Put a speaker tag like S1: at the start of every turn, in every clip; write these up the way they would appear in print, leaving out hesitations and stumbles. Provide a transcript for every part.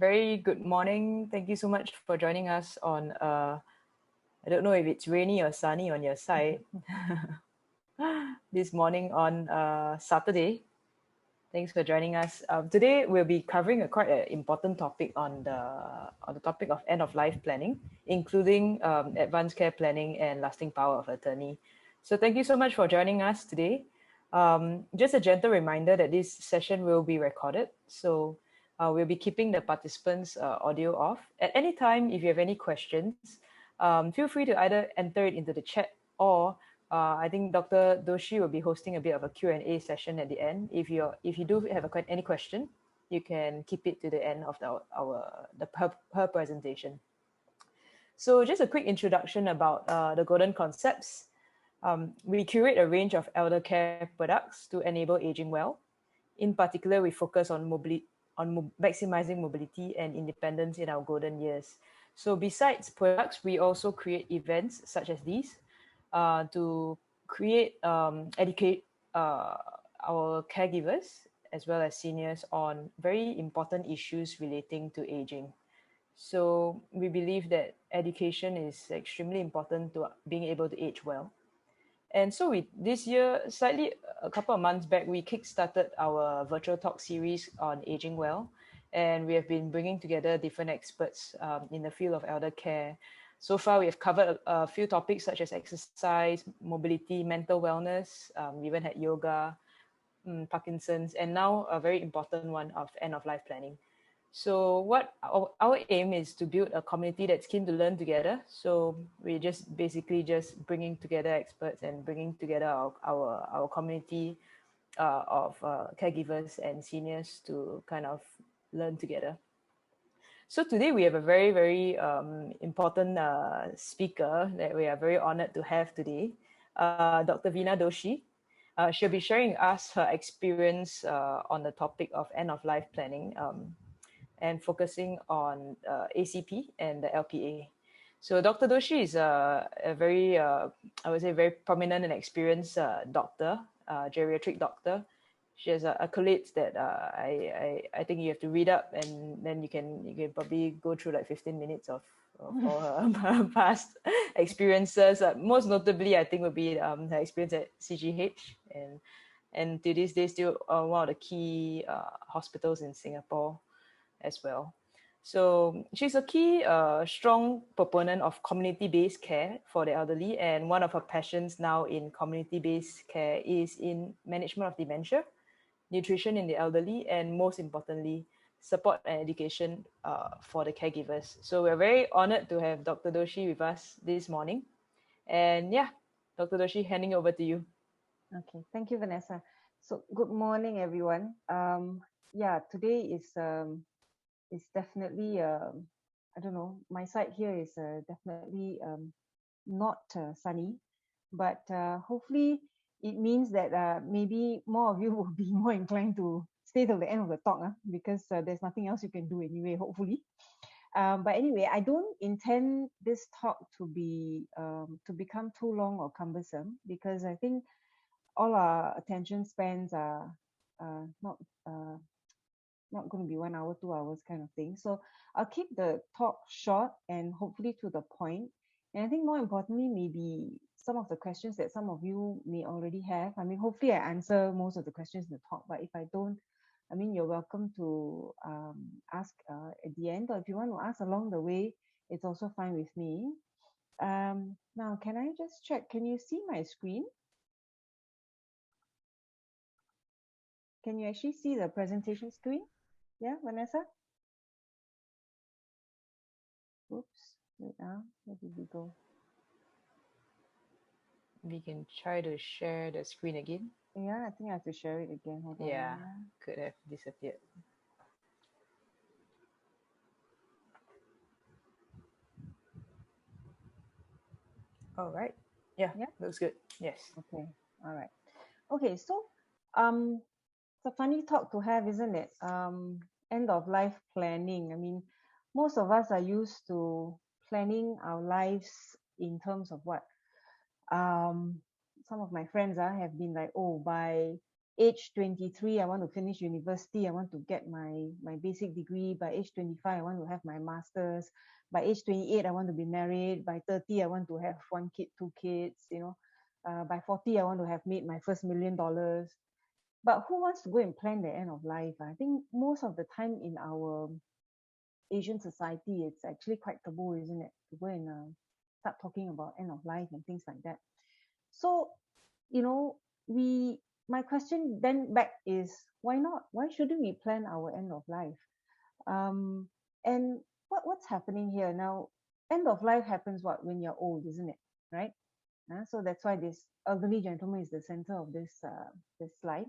S1: Very good morning. Thank you so much for joining us on, I don't know if it's rainy or sunny on your side, this morning on Saturday. Thanks for joining us. Today we'll be covering quite an important topic on the topic of end of life planning, including advanced care planning and lasting power of attorney. So thank you so much for joining us today. Just a gentle reminder that this session will be recorded. So we'll be keeping the participants' audio off. At any time, if you have any questions, feel free to either enter it into the chat or I think Dr. Doshi will be hosting a bit of a Q&A session at the end. If you do have any question, you can keep it to the end of her presentation. So just a quick introduction about the Golden Concepts. We curate a range of elder care products to enable aging well. In particular, we focus on maximizing mobility and independence in our golden years. So besides products, we also create events such as these to educate our caregivers as well as seniors on very important issues relating to aging. So we believe that education is extremely important to being able to age well. And so this year, a couple of months back, we kickstarted our virtual talk series on aging well. And we have been bringing together different experts in the field of elder care. So far, we have covered a few topics such as exercise, mobility, mental wellness. We even had yoga, Parkinson's, and now a very important one of end-of-life planning. So what our aim is to build a community that's keen to learn together. So we're just basically bringing together experts and bringing together our community of caregivers and seniors to kind of learn together. So today we have a very, very important speaker that we are very honored to have today, Dr. Vina Doshi. She'll be sharing us her experience on the topic of end-of-life planning and focusing on ACP and the Lpa. So Dr. Doshi is a very, I would say, very prominent and experienced doctor, geriatric doctor. She has accolades that I think you have to read up, and then you can probably go through like 15 minutes of her past experiences. Most notably, I think would be her experience at CGH, and to this day still one of the key hospitals in Singapore as well. So she's a key strong proponent of community-based care for the elderly, and one of her passions now in community-based care is in management of dementia, nutrition in the elderly, and most importantly, support and education for the caregivers. So we're very honored to have Dr. Doshi with us this morning. And yeah, Dr. Doshi, handing over to you.
S2: Okay, thank you, Vanessa. So good morning, everyone. Today is definitely, I don't know, my side here is definitely not sunny, but hopefully it means that maybe more of you will be more inclined to stay till the end of the talk because there's nothing else you can do anyway, hopefully. But anyway, I don't intend this talk to become too long or cumbersome, because I think all our attention spans are not going to be 1 hour, 2 hours kind of thing. So I'll keep the talk short and hopefully to the point. And I think more importantly, maybe some of the questions that some of you may already have. I mean, hopefully I answer most of the questions in the talk, but if I don't, I mean, you're welcome to ask at the end, or if you want to ask along the way, it's also fine with me. Now, can I just check? Can you see my screen? Can you actually see the presentation screen? Yeah, Vanessa? Oops, wait, where did we go?
S1: We can try to share the screen again.
S2: Yeah, I think I have to share it again. Hold on.
S1: Yeah, could have disappeared. All right. Yeah, looks good. Yes.
S2: Okay. All right. Okay, so it's a funny talk to have, isn't it? End of life planning. I mean, most of us are used to planning our lives in terms of what? Some of my friends have been like, oh, by age 23, I want to finish university. I want to get my basic degree. By age 25, I want to have my master's. By age 28, I want to be married. By 30, I want to have one kid, two kids, by 40, I want to have made my first $1 million. But who wants to go and plan the end of life? I think most of the time in our Asian society, it's actually quite taboo, isn't it? To go and start talking about end of life and things like that. So, you know, we my question then back is, why not? Why shouldn't we plan our end of life? Um, and what's happening here now? End of life happens when you're old, isn't it? Right? So that's why this elderly gentleman is the center of this slide.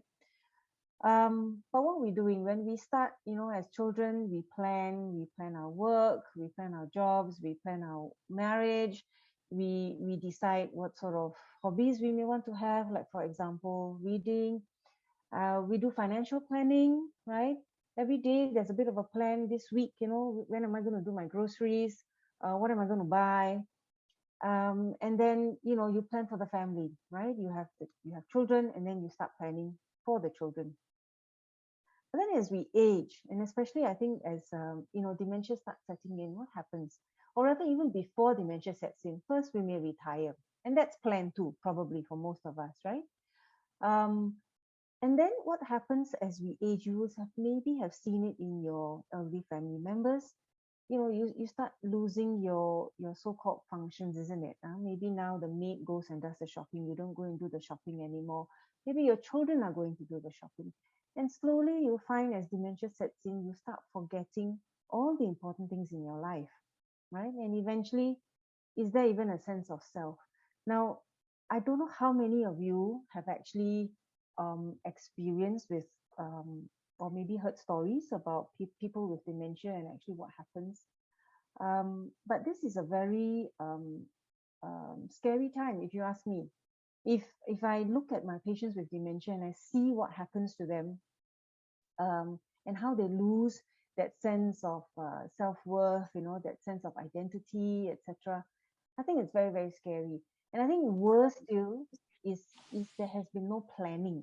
S2: But what we're doing when we start, as children, we plan our work, we plan our jobs, we plan our marriage, we decide what sort of hobbies we may want to have, like for example, reading. We do financial planning, right? Every day there's a bit of a plan. This week, when am I going to do my groceries? What am I going to buy? And then you plan for the family, right? You have children, and then you start planning for the children. But then as we age, and especially I think as dementia starts setting in, what happens? Or rather, even before dementia sets in, first we may retire, and that's planned too, probably for most of us, right? And then what happens as we age? You will maybe have seen it in your elderly family members. You start losing your so-called functions, isn't it? Maybe now the maid goes and does the shopping. You don't go and do the shopping anymore. Maybe your children are going to do the shopping. And slowly you'll find as dementia sets in, you start forgetting all the important things in your life, right? And eventually, is there even a sense of self? Now, I don't know how many of you have actually experienced with or maybe heard stories about people with dementia and actually what happens. But this is a very scary time, if you ask me. If I look at my patients with dementia and I see what happens to them, and how they lose that sense of self-worth, that sense of identity, etc. I think it's very, very scary. And I think worse still is there has been no planning,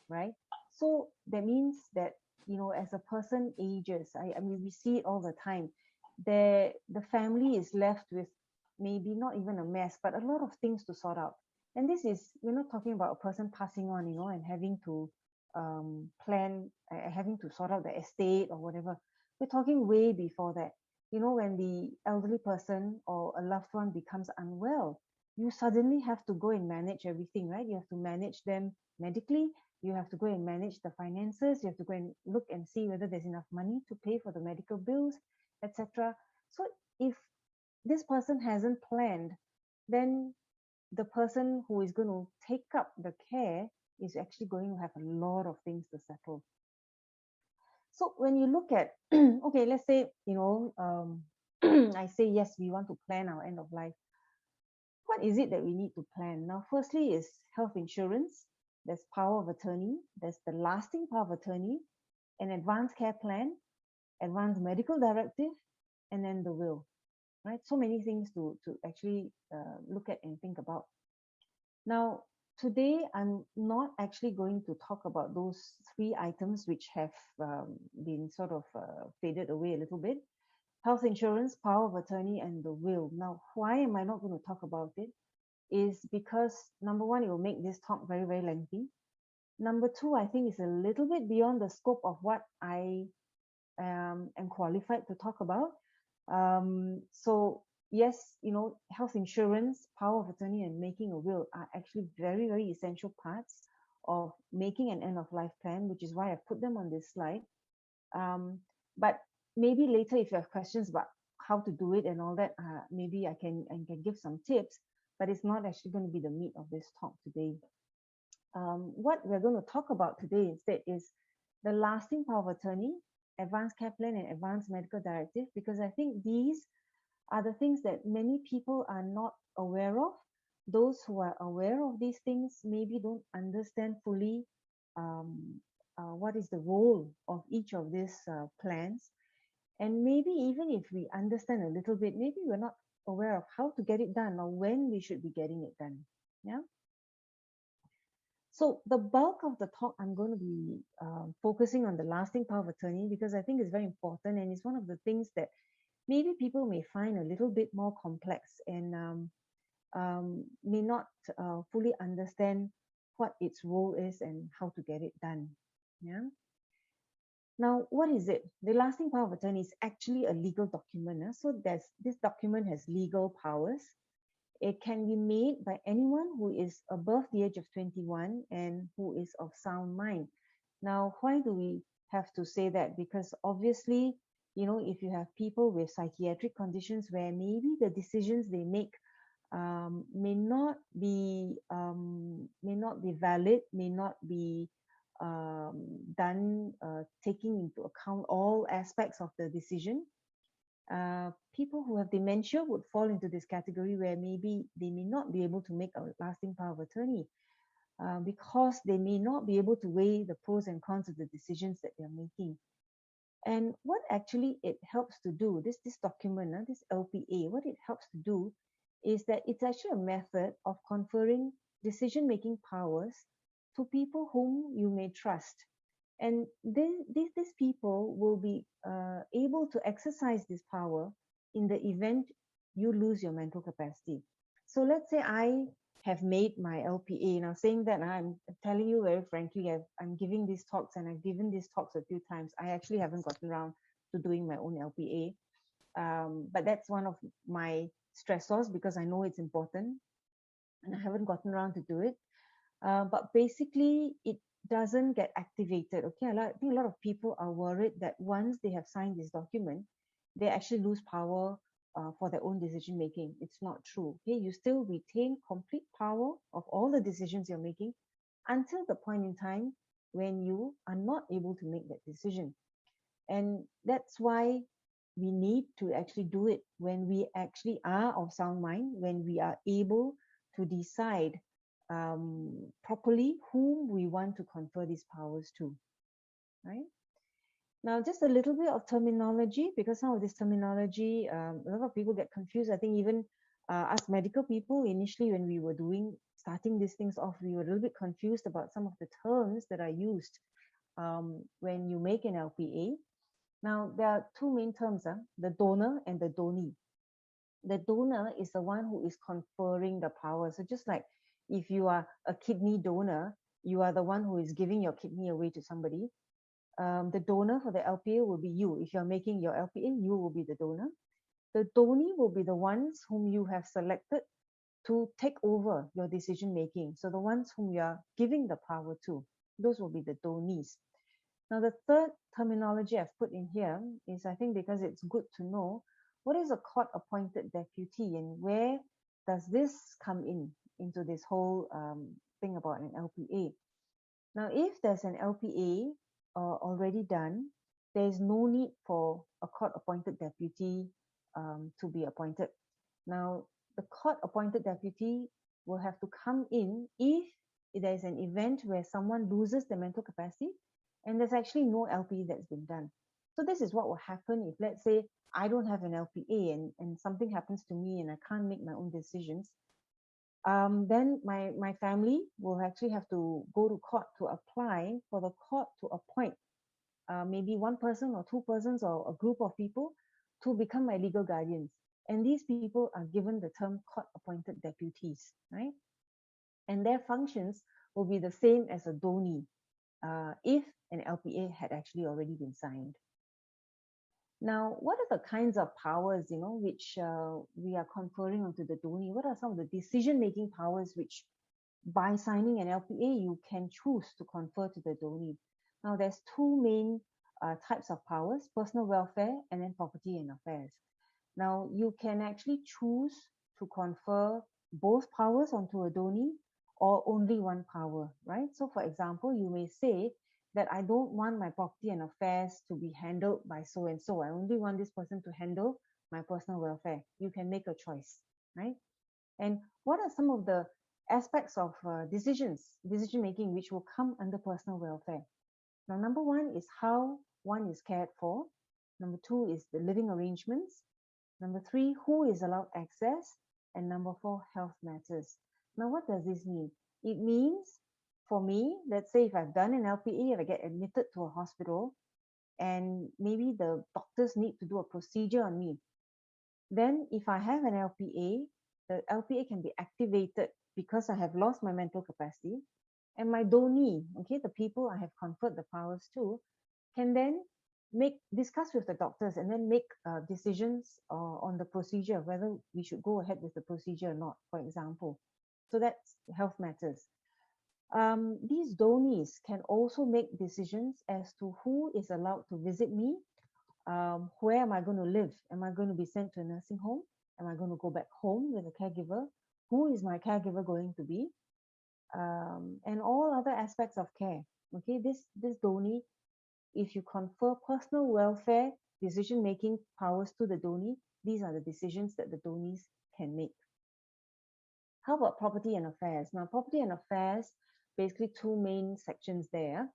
S2: right? So that means that, as a person ages, I mean, we see it all the time. The family is left with maybe not even a mess, but a lot of things to sort out. And this is, we're not talking about a person passing on, and having to plan, having to sort out the estate or whatever. We're talking way before that. When the elderly person or a loved one becomes unwell, you suddenly have to go and manage everything, right? You have to manage them medically. You have to go and manage the finances. You have to go and look and see whether there's enough money to pay for the medical bills, etc. So if this person hasn't planned, then the person who is going to take up the care is actually going to have a lot of things to settle. So when you look at, okay, let's say, I say, yes, we want to plan our end of life. What is it that we need to plan? Now, firstly is health insurance. There's power of attorney. There's the lasting power of attorney, an advanced care plan, advanced medical directive, and then the will, right? So many things to actually look at and think about. Now, today, I'm not actually going to talk about those three items which have been sort of faded away a little bit. Health insurance, power of attorney, and the will. Now, why am I not going to talk about it? Is because, number one, it will make this talk very, very lengthy. Number two, I think it's a little bit beyond the scope of what I am qualified to talk about. So yes, health insurance, power of attorney, and making a will are actually very, very essential parts of making an end of life plan, which is why I put them on this slide. But maybe later, if you have questions about how to do it and all that, maybe I can give some tips, but it's not actually going to be the meat of this talk today. What we're going to talk about today instead is the lasting power of attorney, advanced care plan, and advanced medical directive, because I think these are the things that many people are not aware of. Those who are aware of these things maybe don't understand fully what is the role of each of these plans. And maybe even if we understand a little bit, maybe we're not aware of how to get it done or when we should be getting it done. Yeah. So the bulk of the talk, I'm going to be focusing on the lasting power of attorney because I think it's very important and it's one of the things that maybe people may find a little bit more complex and may not fully understand what its role is and how to get it done. Yeah. Now, what is it? The lasting power of attorney is actually a legal document. So this document has legal powers. It can be made by anyone who is above the age of 21 and who is of sound mind. Now, why do we have to say that? Because obviously, if you have people with psychiatric conditions where maybe the decisions they make may not be valid, may not be done taking into account all aspects of the decision. People who have dementia would fall into this category where maybe they may not be able to make a lasting power of attorney because they may not be able to weigh the pros and cons of the decisions that they're making. And what actually it helps to do, this document, this LPA, what it helps to do is that it's actually a method of conferring decision-making powers to people whom you may trust. And these people will be able to exercise this power in the event you lose your mental capacity. So let's say I have made my LPA. Now, saying that, I'm telling you very frankly, I'm giving these talks and I've given these talks a few times. I actually haven't gotten around to doing my own LPA. But that's one of my stressors because I know it's important and I haven't gotten around to do it. But basically, it doesn't get activated. Okay, I think a lot of people are worried that once they have signed this document, they actually lose power for their own decision making. It's not true. Okay, you still retain complete power of all the decisions you're making until the point in time when you are not able to make that decision. And that's why we need to actually do it when we actually are of sound mind, when we are able to decide properly whom we want to confer these powers to, right? Now, just a little bit of terminology, because some of this terminology, a lot of people get confused. I think even us medical people, initially when we were starting these things off, we were a little bit confused about some of the terms that are used when you make an LPA. Now, there are two main terms, the donor and the donee. The donor is the one who is conferring the power. So just like if you are a kidney donor, you are the one who is giving your kidney away to somebody. The donor for the LPA will be you. If you're making your LPA, you will be the donor. The donee will be the ones whom you have selected to take over your decision making. So the ones whom you are giving the power to, those will be the donees. Now, the third terminology I've put in here is, I think, because it's good to know what is a court-appointed deputy and where does this come into this whole thing about an LPA. Now, if there's an LPA already done, there is no need for a court-appointed deputy to be appointed. Now, the court-appointed deputy will have to come in if there is an event where someone loses their mental capacity and there's actually no LPA that's been done. So this is what will happen if, let's say, I don't have an LPA and something happens to me and I can't make my own decisions. Then my family will actually have to go to court to apply for the court to appoint maybe one person or two persons or a group of people to become my legal guardians. And these people are given the term court-appointed deputies, right? And their functions will be the same as a donee if an LPA had actually already been signed. Now, what are the kinds of powers, which we are conferring onto the donee? What are some of the decision-making powers which, by signing an LPA, you can choose to confer to the donee? Now, there's two main types of powers: personal welfare and then property and affairs. Now, you can actually choose to confer both powers onto a donee or only one power, right? So, for example, you may say that I don't want my property and affairs to be handled by so and so. I only want this person to handle my personal welfare. You can make a choice, right? And what are some of the aspects of decision making which will come under personal welfare? Now, number one is how one is cared for. Number two is the living arrangements. Number three, who is allowed access. And number four, health matters. Now, what does this mean? It means for me, let's say if I've done an LPA, if I get admitted to a hospital, and maybe the doctors need to do a procedure on me, then if I have an LPA, the LPA can be activated because I have lost my mental capacity, and my Dhoni, okay, the people I have conferred the powers to, can then discuss with the doctors and then make decisions on the procedure, whether we should go ahead with the procedure or not, for example. So that's health matters. These Dhonis can also make decisions as to who is allowed to visit me, where am I going to live? Am I going to be sent to a nursing home? Am I going to go back home with a caregiver? Who is my caregiver going to be? And all other aspects of care. Okay, this Dhoni, if you confer personal welfare decision-making powers to the Dhoni, these are the decisions that the Dhonis can make. How about property and affairs? Now, property and affairs, basically two main sections there.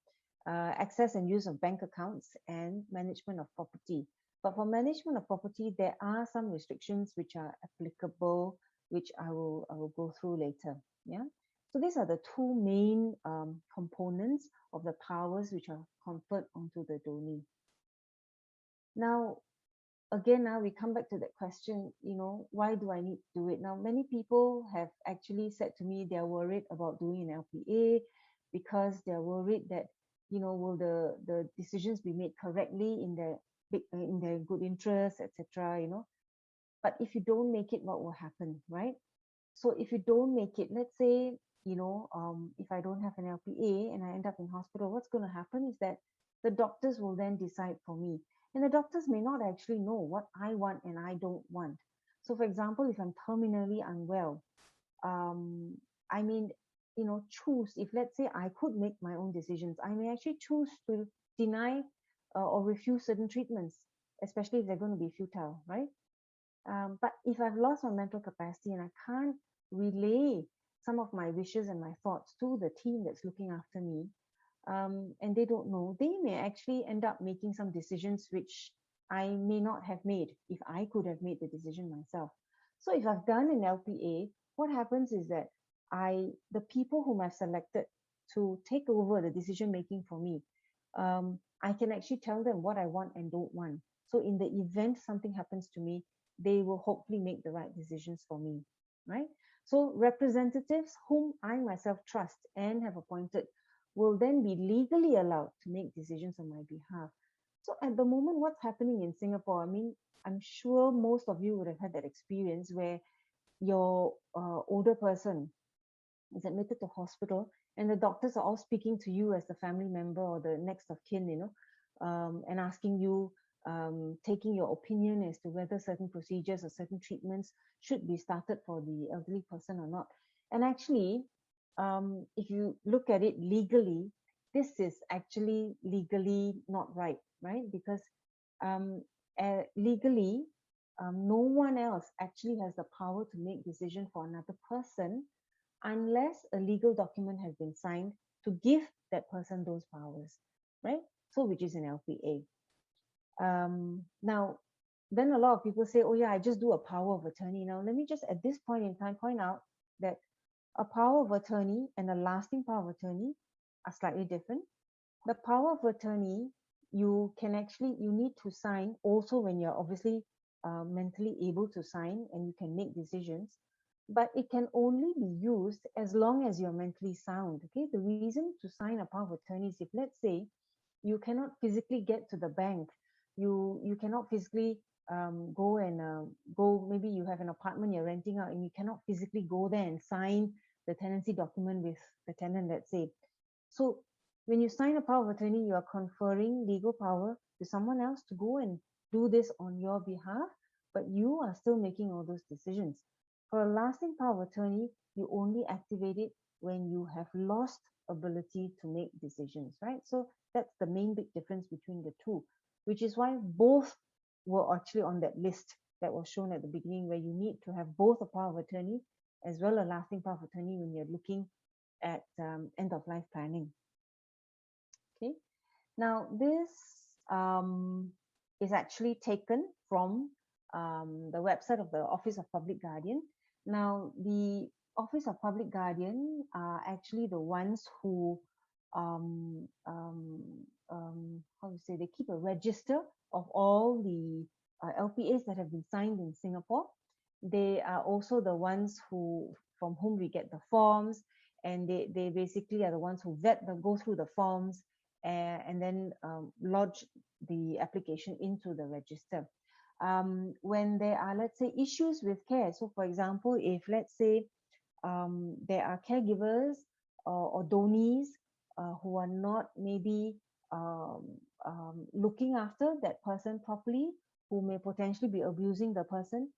S2: Access and use of bank accounts and management of property. But for management of property, there are some restrictions which are applicable, which I will go through later. Yeah. So these are the two main components of the powers which are conferred onto the Dhoni. Now, again, now we come back to that question, why do I need to do it? Now, many people have actually said to me they're worried about doing an LPA because they're worried that, will the decisions be made correctly in their good interest, etc. But if you don't make it, what will happen, right? So if you don't make it, let's say, if I don't have an LPA and I end up in hospital, what's going to happen is that the doctors will then decide for me. And the doctors may not actually know what I want and I don't want. So for example, if I'm terminally unwell, I mean, choose, if let's say I could make my own decisions, I may actually choose to deny or refuse certain treatments, especially if they're going to be futile, right? But if I've lost my mental capacity and I can't relay some of my wishes and my thoughts to the team that's looking after me, and they don't know, they may actually end up making some decisions which I may not have made if I could have made the decision myself. So if I've done an LPA, what happens is that the people whom I've selected to take over the decision making for me, I can actually tell them what I want and don't want. So in the event something happens to me, they will hopefully make the right decisions for me, right? So representatives whom I myself trust and have appointed will then be legally allowed to make decisions on my behalf. So at the moment, what's happening in Singapore, I mean, I'm sure most of you would have had that experience where your older person is admitted to hospital and the doctors are all speaking to you as the family member or the next of kin, and asking you, taking your opinion as to whether certain procedures or certain treatments should be started for the elderly person or not. And actually, if you look at it legally, this is actually legally not right, right? Because legally, no one else actually has the power to make decision for another person unless a legal document has been signed to give that person those powers, right? So which is an LPA. Now, then a lot of people say, oh yeah, I just do a power of attorney. Now, let me just at this point in time point out that a power of attorney and a lasting power of attorney are slightly different. The power of attorney, you need to sign also when you're obviously mentally able to sign and you can make decisions, but it can only be used as long as you're mentally sound. Okay, the reason to sign a power of attorney is if, let's say, you cannot physically get to the bank, you cannot physically go, maybe you have an apartment you're renting out and you cannot physically go there and sign the tenancy document with the tenant, let's say. So when you sign a power of attorney, you are conferring legal power to someone else to go and do this on your behalf, but you are still making all those decisions. For a lasting power of attorney, you only activate it when you have lost ability to make decisions, right? So that's the main big difference between the two, which is why both were actually on that list that was shown at the beginning, where you need to have both a power of attorney as well as a lasting power of attorney when you're looking at end of life planning. Okay, now this is actually taken from the website of the Office of Public Guardian. Now, the Office of Public Guardian are actually the ones who, um, um, how to say, they keep a register of all the LPAs that have been signed in Singapore. They are also the ones who, from whom we get the forms, and they basically are the ones who go through the forms, and then lodge the application into the register. When there are, let's say, issues with care, so for example, if let's say there are caregivers or Dhonis who are not maybe um, looking after that person properly, who may potentially be abusing the person,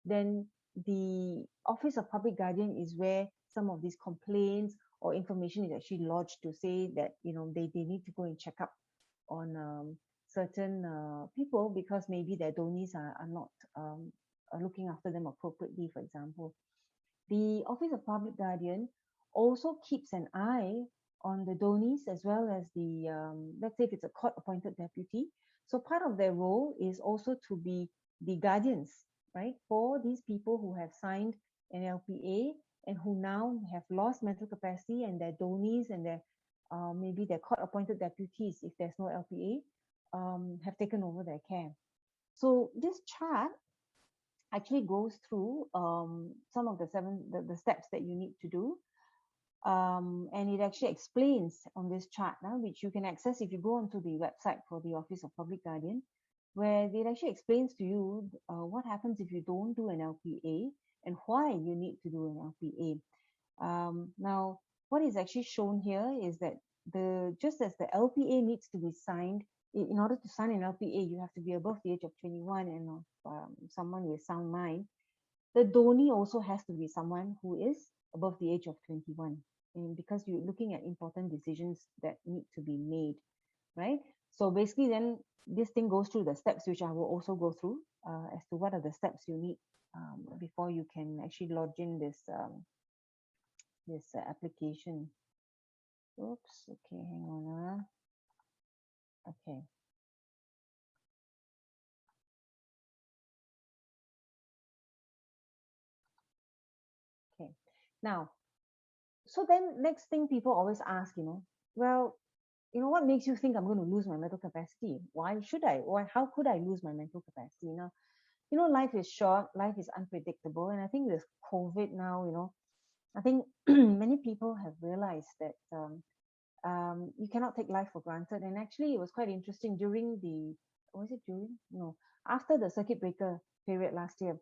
S2: then the Office of Public Guardian is where some of these complaints or information is actually lodged to say that, you know, they need to go and check up on certain people because maybe their Dhonis are not are looking after them appropriately, for example. The Office of Public Guardian also keeps an eye on the Dhonis as well as the, let's say if it's a court-appointed deputy. So part of their role is also to be the guardians, right, for these people who have signed an LPA and who now have lost mental capacity, and their Dhonis and their maybe their court-appointed deputies, if there's no LPA, have taken over their care. So this chart actually goes through some of the steps that you need to do. And it actually explains on this chart now, which you can access if you go onto the website for the Office of Public Guardian, where it actually explains to you what happens if you don't do an LPA and why you need to do an LPA. Now, what is actually shown here is that just as the LPA needs to be signed, in order to sign an LPA, you have to be above the age of 21 and someone with sound mind. The Dhoni also has to be someone who is above the age of 21, and because you're looking at important decisions that need to be made, right? So basically, then this thing goes through the steps, which I will also go through as to what are the steps you need before you can actually lodge in this application. Oops. Okay, hang on. Okay. Okay. Now, so then next thing people always ask, well, what makes you think I'm going to lose my mental capacity? Why should I? Why? How could I lose my mental capacity? Life is short, life is unpredictable, and I think with COVID now, I think many people have realized that you cannot take life for granted. And actually, it was quite interesting during was it during? No, after the circuit breaker period last year,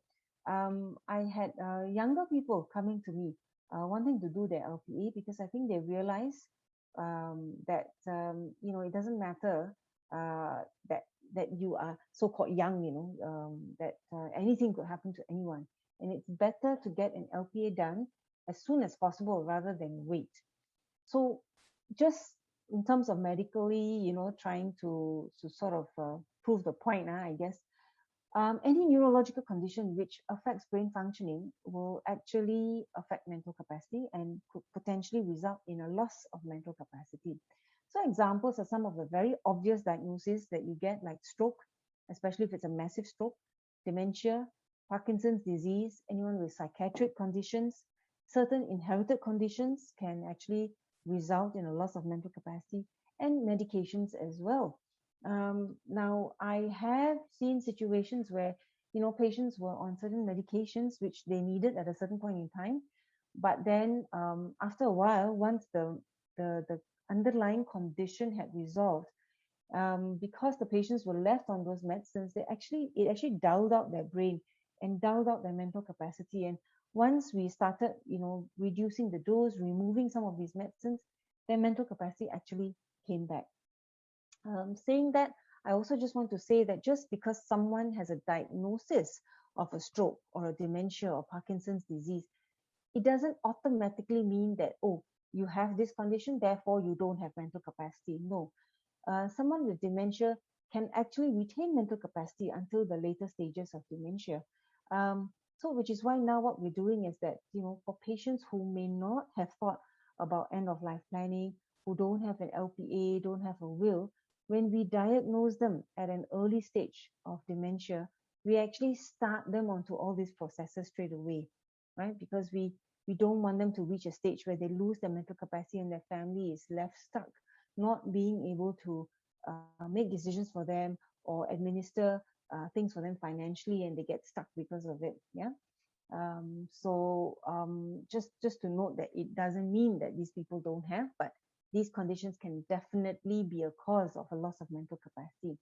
S2: I had younger people coming to me wanting to do their LPA because I think they realized that it doesn't matter that you are so-called young, that anything could happen to anyone, and it's better to get an LPA done as soon as possible rather than wait. So just in terms of medically, trying to sort of prove the point, I guess, any neurological condition which affects brain functioning will actually affect mental capacity and could potentially result in a loss of mental capacity. So examples are some of the very obvious diagnoses that you get, like stroke, especially if it's a massive stroke, dementia, Parkinson's disease, anyone with psychiatric conditions. Certain inherited conditions can actually result in a loss of mental capacity, and medications as well. Now, I have seen situations where, patients were on certain medications which they needed at a certain point in time, but then after a while, once the underlying condition had resolved, because the patients were left on those medicines, it actually dulled out their brain and dulled out their mental capacity. And once we started, reducing the dose, removing some of these medicines, their mental capacity actually came back. Saying that, I also just want to say that just because someone has a diagnosis of a stroke or a dementia or Parkinson's disease, it doesn't automatically mean that, oh, you have this condition, therefore you don't have mental capacity. No. Someone with dementia can actually retain mental capacity until the later stages of dementia. So which is why now what we're doing is that, for patients who may not have thought about end of life planning, who don't have an LPA, don't have a will, when we diagnose them at an early stage of dementia, we actually start them onto all these processes straight away, right? Because we We don't want them to reach a stage where they lose their mental capacity and their family is left stuck, not being able to make decisions for them or administer things for them financially, and they get stuck because of it. Yeah. Just to note that it doesn't mean that these people don't have, but these conditions can definitely be a cause of a loss of mental capacity.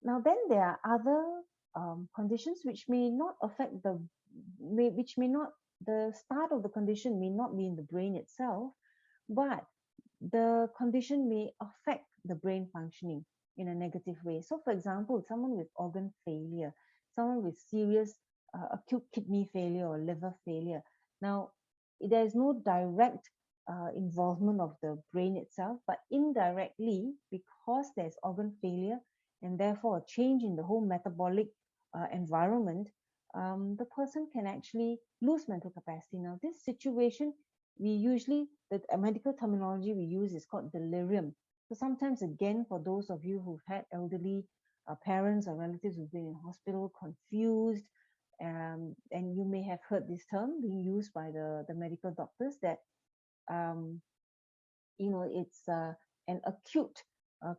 S2: Now, then there are other conditions which may not affect the start of the condition may not be in the brain itself, but the condition may affect the brain functioning in a negative way. So, for example, someone with organ failure, someone with serious acute kidney failure or liver failure. Now, there is no direct involvement of the brain itself, but indirectly, because there's organ failure and therefore a change in the whole metabolic environment, the person can actually lose mental capacity. Now, this situation, the medical terminology we use is called delirium. So sometimes, again, for those of you who've had elderly parents or relatives who've been in hospital, confused, and you may have heard this term being used by the medical doctors, that it's an acute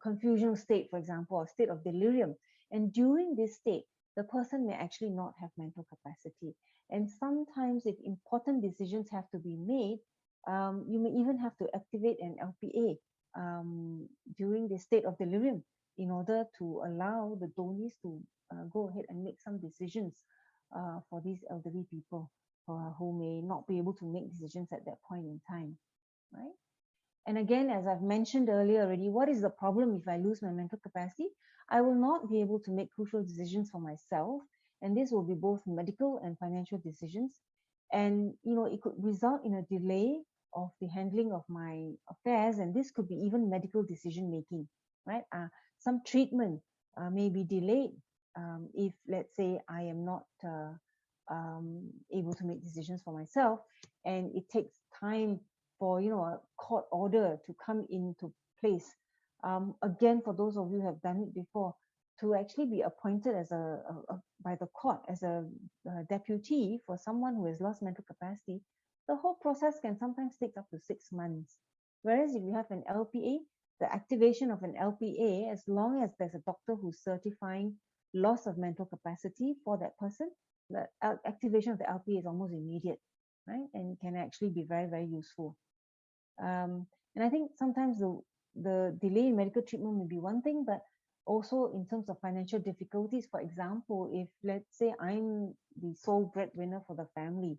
S2: confusional state, for example, or state of delirium. And during this state, the person may actually not have mental capacity. And sometimes, if important decisions have to be made, you may even have to activate an LPA during the state of delirium in order to allow the Dhonis to go ahead and make some decisions for these elderly people who may not be able to make decisions at that point in time, right? And again, as I've mentioned earlier already, what is the problem if I lose my mental capacity? I will not be able to make crucial decisions for myself, and this will be both medical and financial decisions. And it could result in a delay of the handling of my affairs, and this could be even medical decision making, right? Some treatment may be delayed if, let's say, I am not able to make decisions for myself, and it takes time for a court order to come into place. Again, for those of you who have done it before, to actually be appointed as by the court as a deputy for someone who has lost mental capacity, the whole process can sometimes take up to 6 months. Whereas if you have an LPA, the activation of an LPA, as long as there's a doctor who's certifying loss of mental capacity for that person, the activation of the LPA is almost immediate, right? And can actually be very, very useful. And I think sometimes the delay in medical treatment may be one thing, but also in terms of financial difficulties. For example, if, let's say, I'm the sole breadwinner for the family,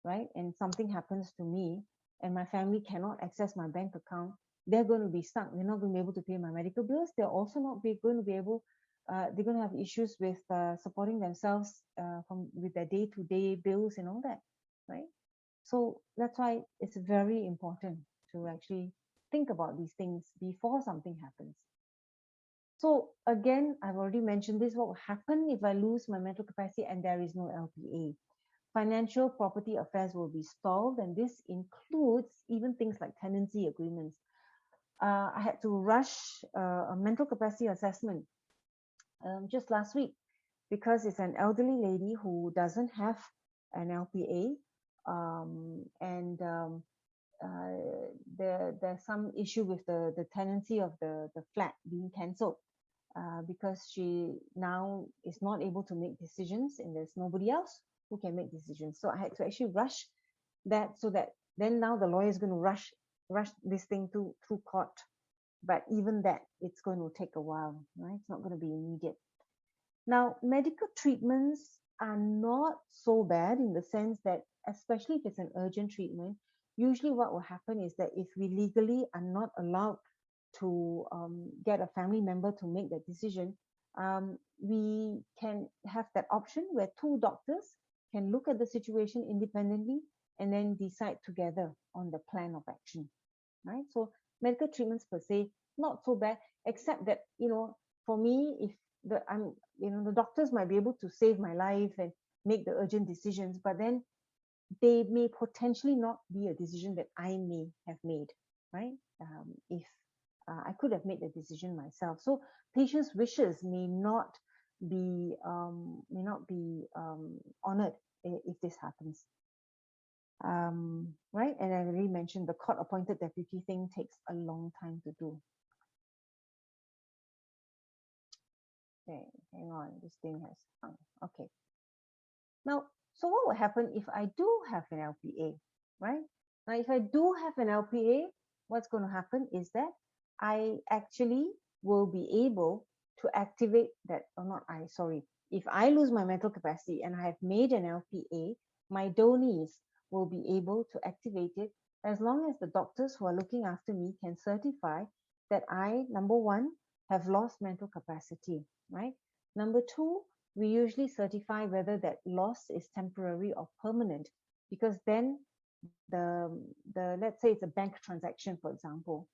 S2: right, and something happens to me and my family cannot access my bank account, they're going to be stuck. They're not going to be able to pay my medical bills. They're also not going to be able, they're going to have issues with supporting themselves with their day-to-day bills and all that, right? So that's why it's very important to actually think about these things before something happens. So again, I've already mentioned this, what will happen if I lose my mental capacity and there is no LPA? Financial property affairs will be stalled, and this includes even things like tenancy agreements. I had to rush a mental capacity assessment just last week because it's an elderly lady who doesn't have an LPA, and there's some issue with the tenancy of the flat being cancelled because she now is not able to make decisions, and there's nobody else who can make decisions. So I had to actually rush that, so that then now the lawyer is going to rush this thing through court. But even that, it's going to take a while, right? It's not going to be immediate. Now, medical treatments are not so bad in the sense that, especially if it's an urgent treatment, usually what will happen is that if we legally are not allowed to get a family member to make that decision, we can have that option where two doctors can look at the situation independently and then decide together on the plan of action, right? So medical treatments per se, not so bad, except that, for me, if the doctors might be able to save my life and make the urgent decisions, but then they may potentially not be a decision that I may have made, right? If I could have made the decision myself. So patients' wishes may not be honored if this happens. Right? And I already mentioned the court-appointed deputy thing takes a long time to do. Okay, hang on, this thing has hung. Okay. Now, so what will happen if I do have an LPA, right? Now, if I do have an LPA, what's going to happen is that I actually will be able to activate that, or not I, sorry. If I lose my mental capacity and I have made an LPA, my Dhonies will be able to activate it as long as the doctors who are looking after me can certify that I, number one, have lost mental capacity, right? Number two, we usually certify whether that loss is temporary or permanent, because then the let's say it's a bank transaction, for example,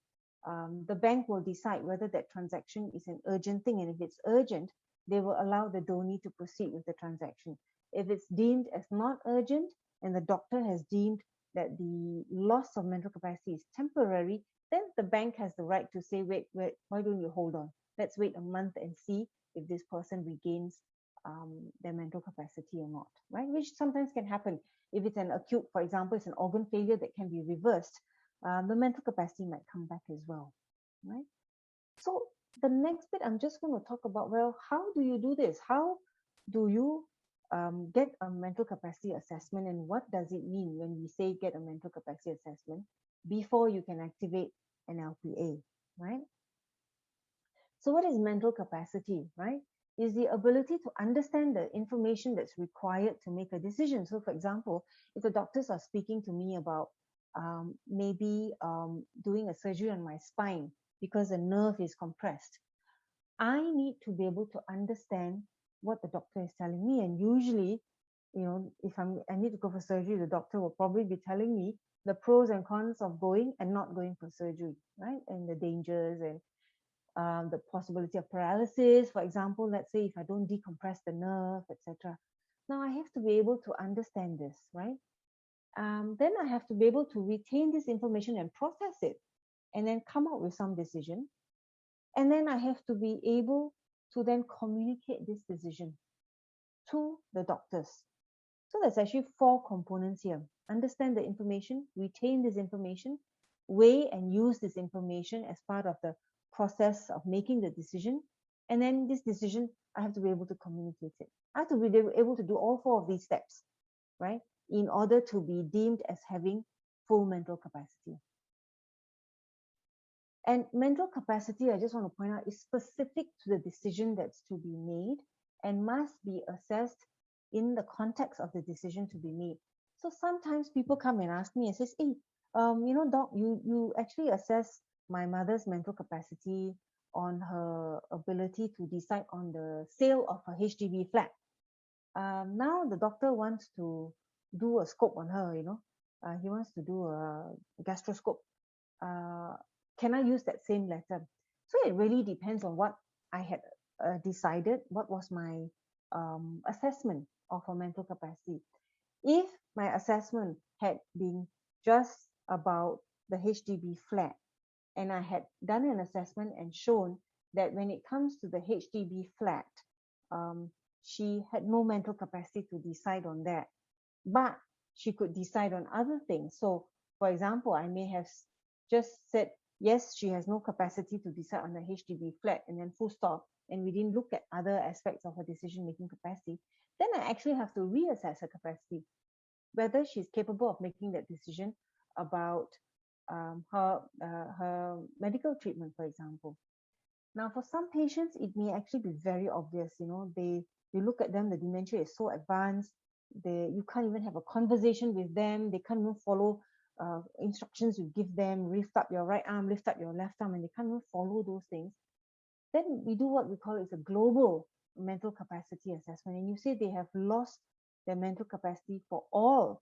S2: the bank will decide whether that transaction is an urgent thing, and if it's urgent, they will allow the donee to proceed with the transaction. If it's deemed as not urgent and the doctor has deemed that the loss of mental capacity is temporary, then the bank has the right to say, wait, why don't you hold on? Let's wait a month and see if this person regains their mental capacity or not, right? Which sometimes can happen. If it's an acute, for example, it's an organ failure that can be reversed, the mental capacity might come back as well, right? So the next bit, I'm just going to talk about, well, how do you do this? How do you get a mental capacity assessment, and what does it mean when we say get a mental capacity assessment before you can activate an LPA, right? So what is mental capacity, right? Is the ability to understand the information that's required to make a decision. So for example, if the doctors are speaking to me about maybe doing a surgery on my spine because a nerve is compressed, I need to be able to understand what the doctor is telling me. And usually, if I need to go for surgery, the doctor will probably be telling me the pros and cons of going and not going for surgery, right? And the dangers and the possibility of paralysis, for example, let's say if I don't decompress the nerve, etc. Now I have to be able to understand this, right? Then I have to be able to retain this information and process it, and then come up with some decision. And then I have to be able to then communicate this decision to the doctors. So there's actually 4 components here. Understand the information, retain this information, weigh and use this information as part of the process of making the decision. And then this decision, I have to be able to communicate it. I have to be able to do all 4 of these steps, right? In order to be deemed as having full mental capacity. And mental capacity, I just want to point out, is specific to the decision that's to be made and must be assessed in the context of the decision to be made. So sometimes people come and ask me and says, hey, doc, you actually assess my mother's mental capacity on her ability to decide on the sale of her HDB flat. Now the doctor wants to do a scope on her, he wants to do a gastroscope. Can I use that same letter? So it really depends on what I had decided, what was my assessment of her mental capacity. If my assessment had been just about the HDB flat, and I had done an assessment and shown that when it comes to the HDB flat, she had no mental capacity to decide on that, but she could decide on other things. So, for example, I may have just said, yes, she has no capacity to decide on the HDB flat, and then full stop, and we didn't look at other aspects of her decision-making capacity, then I actually have to reassess her capacity, whether she's capable of making that decision about her medical treatment, for example. Now, for some patients, it may actually be very obvious. You look at them, the dementia is so advanced, you can't even have a conversation with them. They can't even follow instructions you give them. Lift up your right arm, lift up your left arm, and they can't even follow those things. Then we do what we call is a global mental capacity assessment. And you say they have lost their mental capacity for all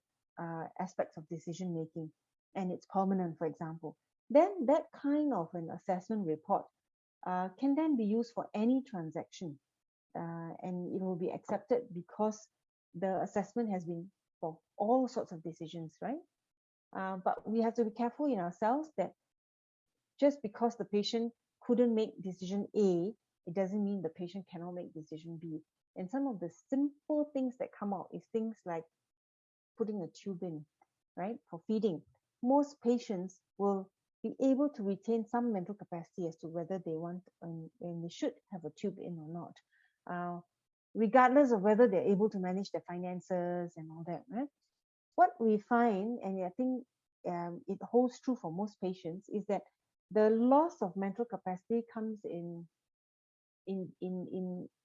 S2: aspects of decision making, and it's permanent, for example. Then that kind of an assessment report can then be used for any transaction, and it will be accepted because the assessment has been for all sorts of decisions, right? But we have to be careful in ourselves that just because the patient couldn't make decision A, it doesn't mean the patient cannot make decision B. And some of the simple things that come out is things like putting a tube in. right, for feeding, most patients will be able to retain some mental capacity as to whether they want and they should have a tube in or not, regardless of whether they're able to manage their finances and all that, right? What we find, and I think it holds true for most patients, is that the loss of mental capacity comes in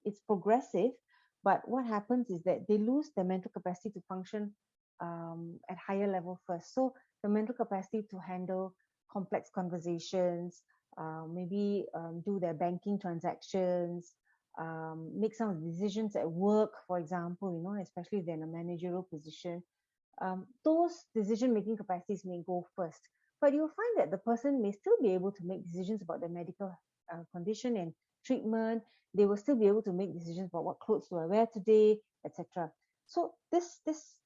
S2: it's progressive, but what happens is that they lose their mental capacity to function at higher level first. So the mental capacity to handle complex conversations, maybe do their banking transactions, make some of the decisions at work, for example, especially if they're in a managerial position. Those decision-making capacities may go first, but you'll find that the person may still be able to make decisions about their medical condition and treatment. They will still be able to make decisions about what clothes do I wear today, etc. So this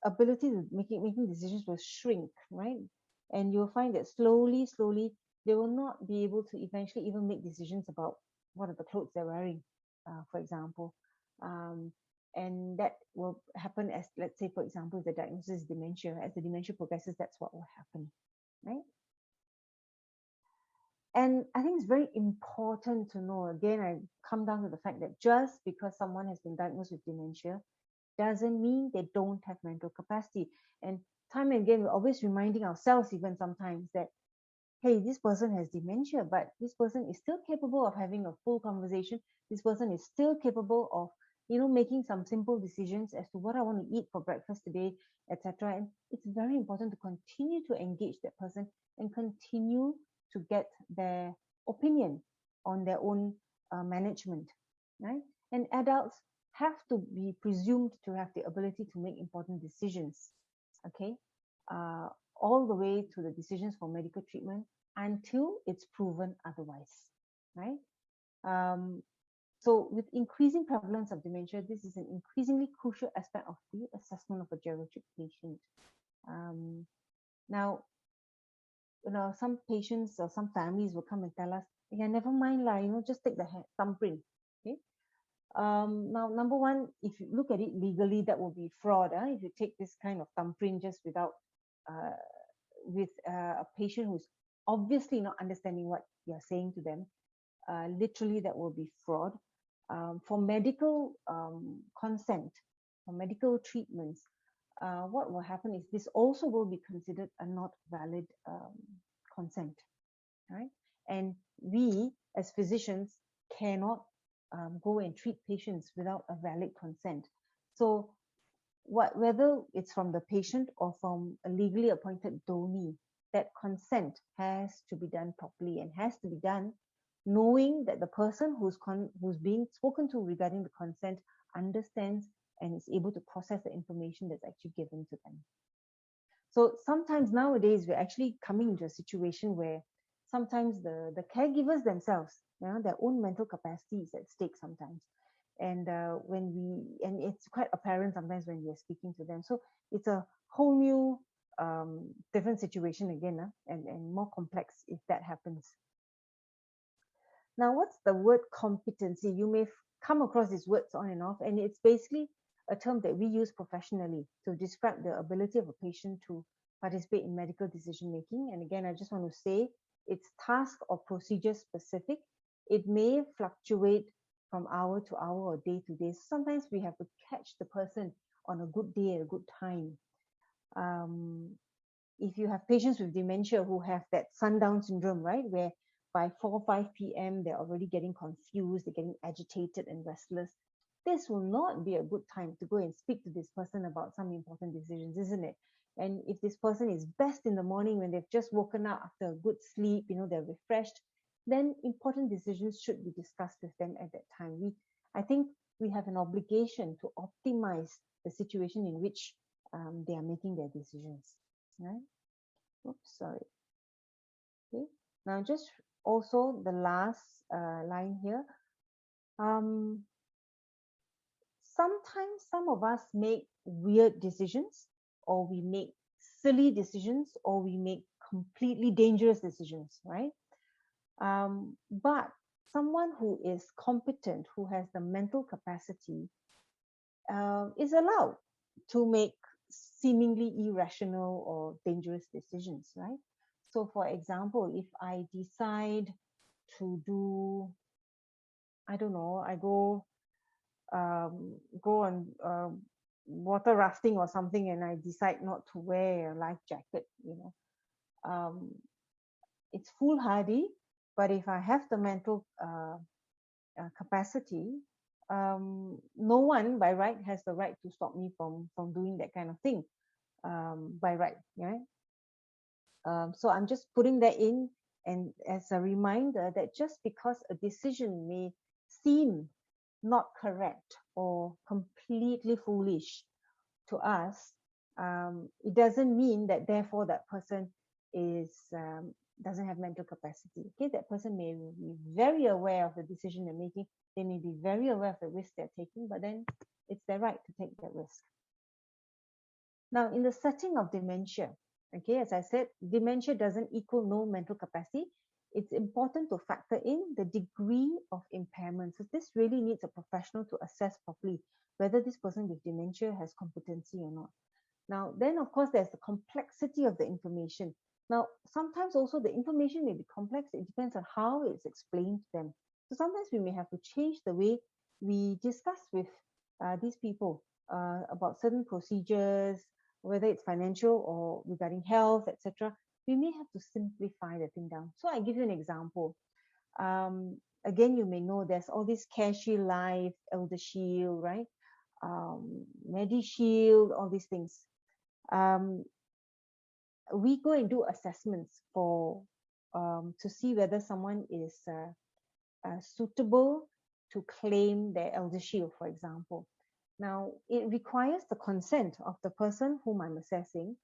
S2: ability to making decisions will shrink, right? And you'll find that slowly, they will not be able to eventually even make decisions about what are the clothes they're wearing, for example. And that will happen as, let's say, for example, if the diagnosis is dementia. As the dementia progresses, that's what will happen, right? And I think it's very important to know, again, I come down to the fact that just because someone has been diagnosed with dementia doesn't mean they don't have mental capacity. And time and again, we're always reminding ourselves, even sometimes, that, hey, this person has dementia, but this person is still capable of having a full conversation. This person is still capable of, making some simple decisions as to what I want to eat for breakfast today, etc. And it's very important to continue to engage that person and continue to get their opinion on their own management, right? And adults have to be presumed to have the ability to make important decisions, okay? All the way to the decisions for medical treatment until it's proven otherwise, right? So with increasing prevalence of dementia, this is an increasingly crucial aspect of the assessment of a geriatric patient. Now, some patients or some families will come and tell us, yeah, never mind lah, just take the thumbprint, okay? Now, number one, if you look at it legally, that will be fraud. If you take this kind of thumbprint just without, with a patient who's obviously not understanding what you're saying to them, literally that will be fraud. For medical consent, for medical treatments, what will happen is this also will be considered a not valid consent, right? And we, as physicians, cannot go and treat patients without a valid consent. So whether it's from the patient or from a legally appointed Dhoni, that consent has to be done properly and has to be done knowing that the person who's being spoken to regarding the consent understands and is able to process the information that's actually given to them. So sometimes nowadays we're actually coming into a situation where sometimes the caregivers themselves, their own mental capacity is at stake sometimes. And and it's quite apparent sometimes when we are speaking to them. So it's a whole new different situation again, and more complex if that happens. Now, what's the word competency? You may come across these words on and off, and it's basically a term that we use professionally to describe the ability of a patient to participate in medical decision making. And again, I just want to say it's task or procedure specific. It may fluctuate from hour to hour or day to day. Sometimes we have to catch the person on a good day at a good time. If you have patients with dementia who have that sundown syndrome, right, where by 4 or 5 p.m. they're already getting confused, they're getting agitated and restless, this will not be a good time to go and speak to this person about some important decisions, isn't it? And if this person is best in the morning when they've just woken up after a good sleep, they're refreshed, then important decisions should be discussed with them at that time. I think we have an obligation to optimize the situation in which they are making their decisions, right? Oops, sorry. Okay. Now, just also the last line here. Sometimes some of us make weird decisions, or we make silly decisions, or we make completely dangerous decisions, right? But someone who is competent, who has the mental capacity, is allowed to make seemingly irrational or dangerous decisions, right? So for example, if I decide to do, I don't know, I go on water rafting or something, and I decide not to wear a life jacket, it's foolhardy. But if I have the mental capacity, no one by right has the right to stop me from doing that kind of thing by right. Yeah. So I'm just putting that in, and as a reminder that just because a decision may seem not correct or completely foolish to us, it doesn't mean that therefore that person is doesn't have mental capacity. Okay, that person may be very aware of the decision they're making. They may be very aware of the risk they're taking, but then it's their right to take that risk. Now, in the setting of dementia, okay, as I said, dementia doesn't equal no mental capacity. It's important to factor in the degree of impairment. So this really needs a professional to assess properly whether this person with dementia has competency or not. Now, then of course, there's the complexity of the information. Now, sometimes also the information may be complex. It depends on how it's explained to them. So sometimes we may have to change the way we discuss with these people about certain procedures, whether it's financial or regarding health, etc. We may have to simplify the thing down. So I give you an example. Again, you may know there's all this CareShield Life, ElderShield, right? MediShield, all these things. We go and do assessments for to see whether someone is suitable to claim their ElderShield, for example. Now, it requires the consent of the person whom I'm assessing,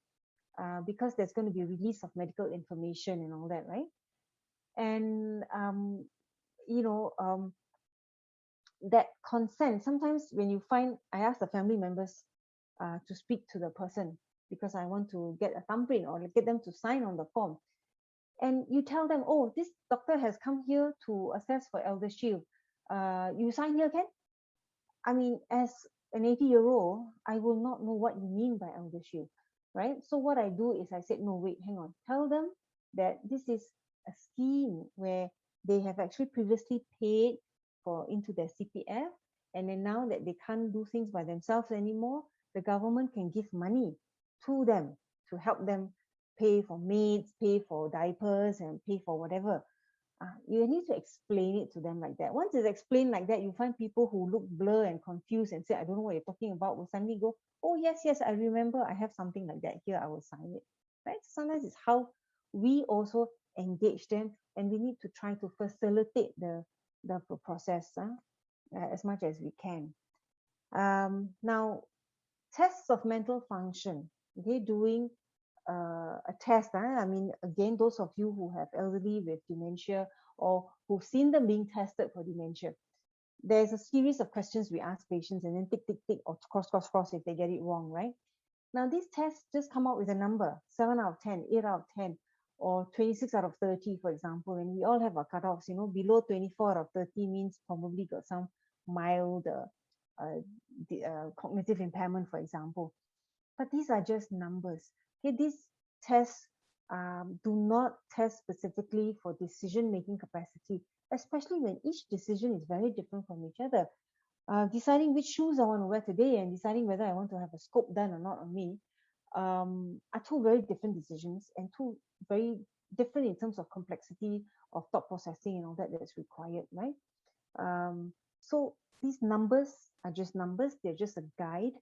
S2: because there's going to be release of medical information and all that, right? And that consent, sometimes when you find, I ask the family members to speak to the person because I want to get a thumbprint or get them to sign on the form. And you tell them, oh, this doctor has come here to assess for ElderShield. You sign here, Ken? I mean, as an 80-year-old, I will not know what you mean by ElderShield, right? So what I do is I said, no, wait, hang on. Tell them that this is a scheme where they have actually previously paid into their CPF, and then now that they can't do things by themselves anymore, the government can give money to them to help them pay for maids, pay for diapers, and pay for whatever. You need to explain it to them like that. Once it's explained like that, you find people who look blur and confused and say, I don't know what you're talking about, will suddenly go, oh, yes, I remember, I have something like that here, I will sign it. Right? Sometimes it's how we also engage them, and we need to try to facilitate the process as much as we can. Now, tests of mental function, okay, doing a test. I mean, again, those of you who have elderly with dementia or who've seen them being tested for dementia, there's a series of questions we ask patients, and then tick, tick, tick, or cross if they get it wrong, right? Now, these tests just come out with a number, 7 out of 10, 8 out of 10, or 26 out of 30, for example, and we all have our cutoffs. Below 24 out of 30 means probably got some mild cognitive impairment, for example. But these are just numbers. Okay, these tests do not test specifically for decision-making capacity, especially when each decision is very different from each other. Deciding which shoes I want to wear today and deciding whether I want to have a scope done or not on me are two very different decisions, and two very different in terms of complexity of thought processing and all that that's required, right? So these numbers are just numbers. They're just a guide.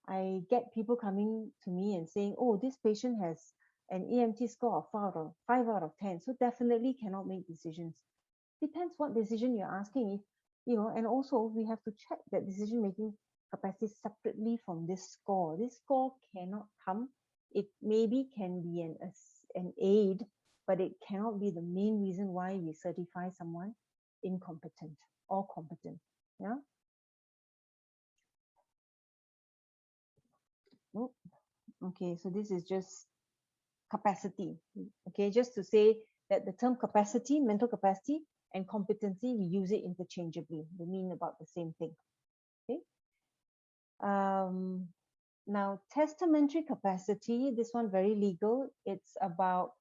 S2: I get people coming to me and saying, oh, this patient has an EMT score of 5 out of 10, so definitely cannot make decisions. Depends what decision you're asking. And also we have to check that decision-making capacity separately from this score. This score cannot come. It maybe can be an aid, but it cannot be the main reason why we certify someone incompetent or competent. Yeah. Oh, okay, so this is just capacity. Okay, just to say that the term capacity, mental capacity, and competency, we use it interchangeably. They mean about the same thing. Okay. Now, testamentary capacity, this one very legal. It's about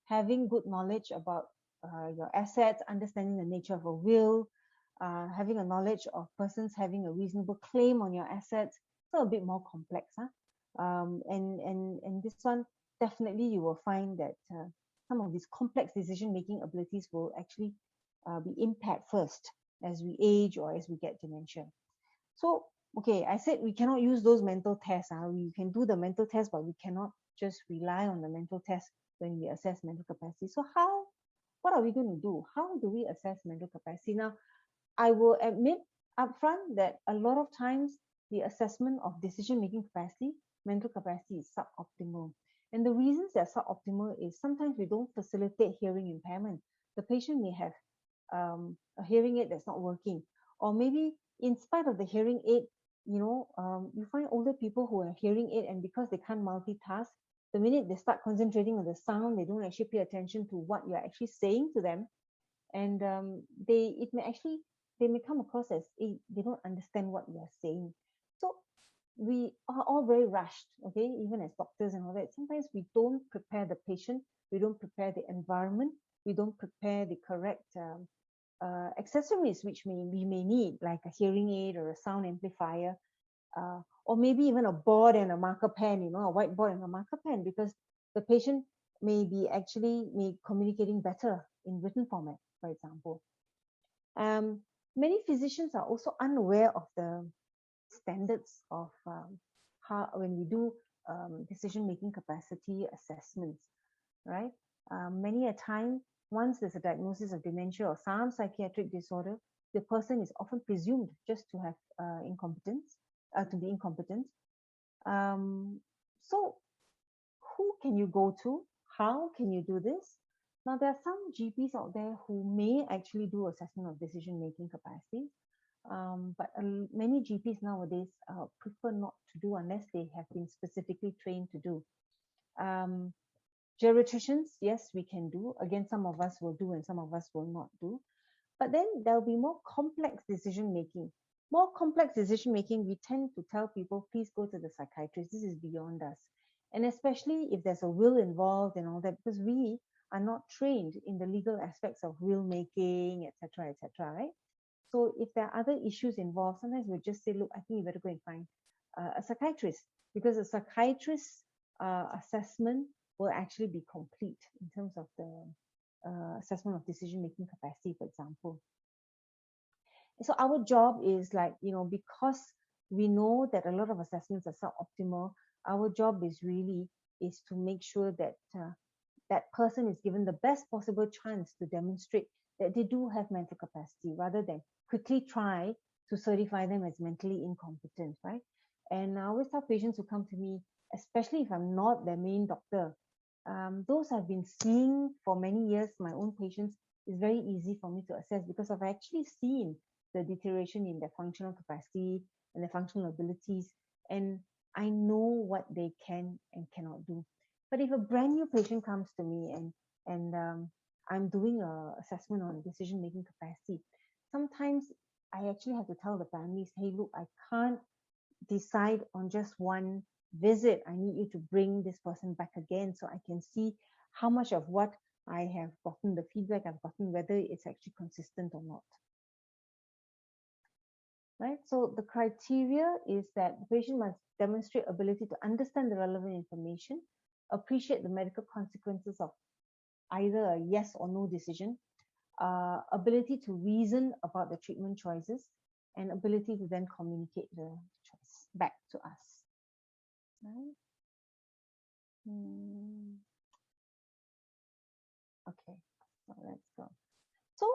S2: having good knowledge about your assets, understanding the nature of a will, having a knowledge of persons having a reasonable claim on your assets. So a bit more complex, huh? And this one, definitely you will find that some of these complex decision-making abilities will actually be impaired first as we age or as we get dementia. So, okay, I said we cannot use those mental tests. We can do the mental test, but we cannot just rely on the mental test when we assess mental capacity. So what are we going to do? How do we assess mental capacity? Now, I will admit upfront that a lot of times the assessment of decision-making capacity, mental capacity is suboptimal. And the reasons they're suboptimal is sometimes we don't facilitate hearing impairment. The patient may have a hearing aid that's not working, or maybe in spite of the hearing aid, you find older people who are hearing aid, and because they can't multitask, the minute they start concentrating on the sound, they don't actually pay attention to what you're actually saying to them, and they may come across as they don't understand what you're saying. So we are all very rushed, okay, even as doctors and all that. Sometimes we don't prepare the patient, we don't prepare the environment, we don't prepare the correct accessories which we may need, like a hearing aid or a sound amplifier, or maybe even a board and a marker pen, a whiteboard and a marker pen, because the patient may be actually communicating better in written format, for example. Many physicians are also unaware of the standards of how when we do decision-making capacity assessments, right? Many a time, once there's a diagnosis of dementia or some psychiatric disorder, the person is often presumed just to have incompetence, to be incompetent. So who can you go to? How can you do this? Now, there are some GPs out there who may actually do assessment of decision-making capacity, but many GPs nowadays prefer not to do unless they have been specifically trained to do. Geriatricians, yes, we can do. Again, some of us will do and some of us will not do. But then there'll be more complex decision making. More complex decision making, we tend to tell people, please go to the psychiatrist. This is beyond us. And especially if there's a will involved and all that, because we are not trained in the legal aspects of will making, etc., etc., right? So if there are other issues involved, sometimes we'll just say, look, I think you better go and find a psychiatrist, because a psychiatrist's assessment will actually be complete in terms of the assessment of decision-making capacity, for example. So our job is because we know that a lot of assessments are suboptimal, our job is to make sure that that person is given the best possible chance to demonstrate that they do have mental capacity, rather than quickly try to certify them as mentally incompetent, right? And I always tell patients who come to me, especially if I'm not their main doctor, those I've been seeing for many years, my own patients, is very easy for me to assess, because I've actually seen the deterioration in their functional capacity and their functional abilities, and I know what they can and cannot do. But if a brand new patient comes to me and I'm doing a assessment on decision-making capacity, sometimes I actually have to tell the families, hey, look, I can't decide on just one visit. I need you to bring this person back again so I can see how much of what I have gotten, the feedback I've gotten, whether it's actually consistent or not. Right? So the criteria is that the patient must demonstrate ability to understand the relevant information, appreciate the medical consequences of either a yes or no decision, ability to reason about the treatment choices, and ability to then communicate the choice back to us. Right? Okay, so let's go. So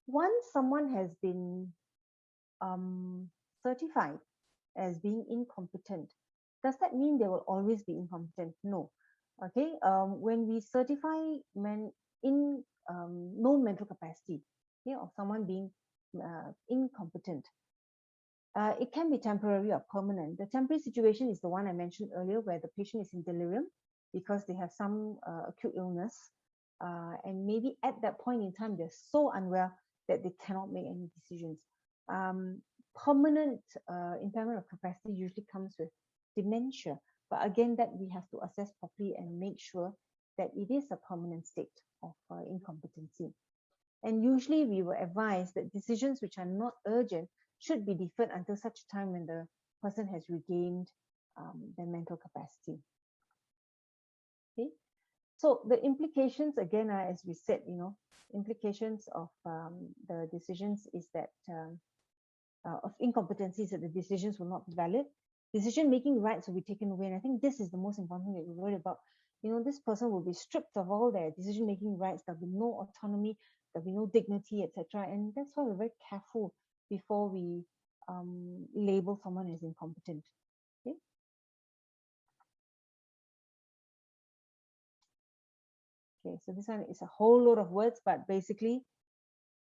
S2: once someone has been certified as being incompetent, does that mean they will always be incompetent? No. Okay, when we certify no mental capacity, okay, of someone being incompetent, it can be temporary or permanent. The temporary situation is the one I mentioned earlier, where the patient is in delirium because they have some acute illness, and maybe at that point in time they're so unwell that they cannot make any decisions. Permanent impairment of capacity usually comes with dementia. But again, that we have to assess properly and make sure that it is a permanent state of incompetency. And usually we will advise that decisions which are not urgent should be deferred until such time when the person has regained their mental capacity. Okay. So the implications again are, as we said, implications of the decisions is that of incompetencies, that the decisions will not be valid. Decision-making rights will be taken away. And I think this is the most important thing that we're worried about. This person will be stripped of all their decision-making rights. There'll be no autonomy, there'll be no dignity, etc. And that's why we're very careful before we label someone as incompetent. Okay. Okay, so this one is a whole load of words, but basically,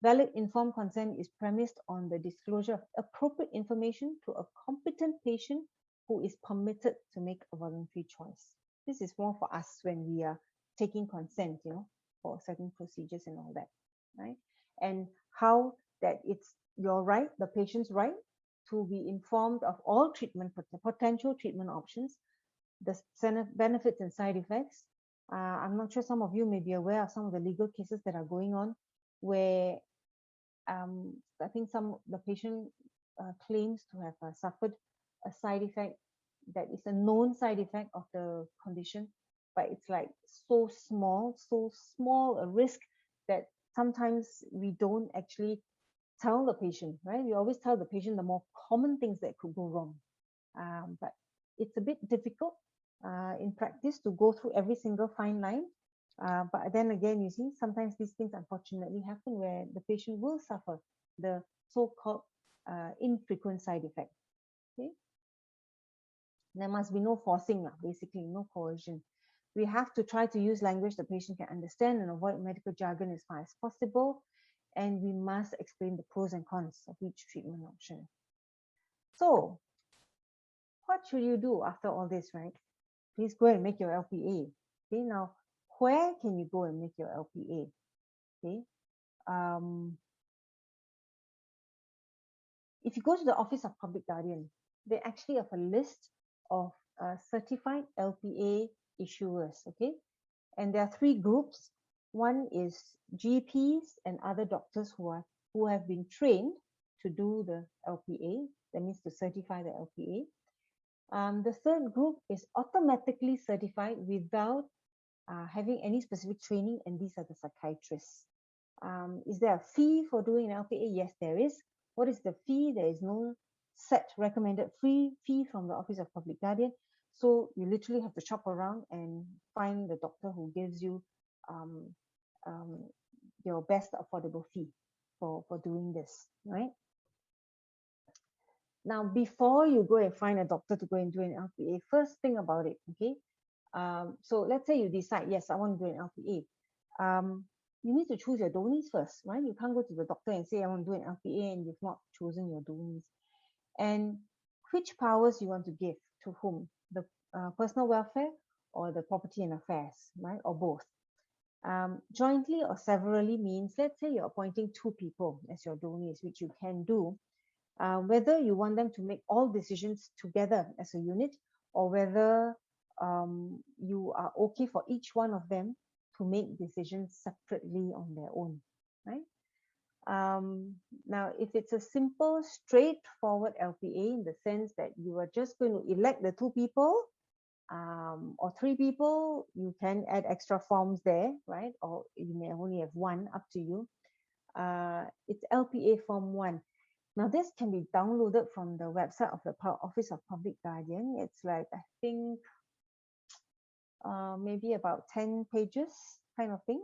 S2: valid informed consent is premised on the disclosure of appropriate information to a competent patient who is permitted to make a voluntary choice. This is more for us when we are taking consent, for certain procedures and all that, right? And how that it's your right, the patient's right, to be informed of all treatment, potential treatment options, the benefits and side effects. I'm not sure some of you may be aware of some of the legal cases that are going on where I think the patient claims to have suffered a side effect that is a known side effect of the condition, but it's like so small a risk that sometimes we don't actually tell the patient, right? We always tell the patient the more common things that could go wrong. But it's a bit difficult in practice to go through every single fine line. But then again, you see, sometimes these things unfortunately happen where the patient will suffer the so-called infrequent side effect. Okay? There must be no forcing, basically, no coercion. We have to try to use language the patient can understand and avoid medical jargon as far as possible. And we must explain the pros and cons of each treatment option. So, what should you do after all this, right? Please go and make your LPA. Okay, now, where can you go and make your LPA? Okay, if you go to the Office of Public Guardian, they actually have a list of certified LPA issuers. Okay, and there are 3 groups. One is GPs and other doctors who have been trained to do the LPA. That means to certify the LPA. The third group is automatically certified without having any specific training, and these are the psychiatrists. Is there a fee for doing an LPA? Yes, there is. What is the fee? There is no set recommended fee from the Office of Public Guardian. So you literally have to shop around and find the doctor who gives you your best affordable fee for doing this, right? Now, before you go and find a doctor to go and do an LPA, first think about it, okay? So let's say you decide, yes, I want to do an LPA. You need to choose your donees first, right? You can't go to the doctor and say, I want to do an LPA, and you've not chosen your donees. And which powers you want to give to whom? The personal welfare or the property and affairs, right? Or both. Jointly or severally means, let's say you're appointing 2 people as your donees, which you can do. Whether you want them to make all decisions together as a unit, or whether you are okay for each one of them to make decisions separately on their own, right? Now, if it's a simple, straightforward LPA in the sense that you are just going to elect the 2 people or 3 people, you can add extra forms there, right? Or you may only have 1, up to you. It's Lpa Form 1. Now, this can be downloaded from the website of the Office of Public Guardian. It's like, I think, maybe about 10 pages kind of thing.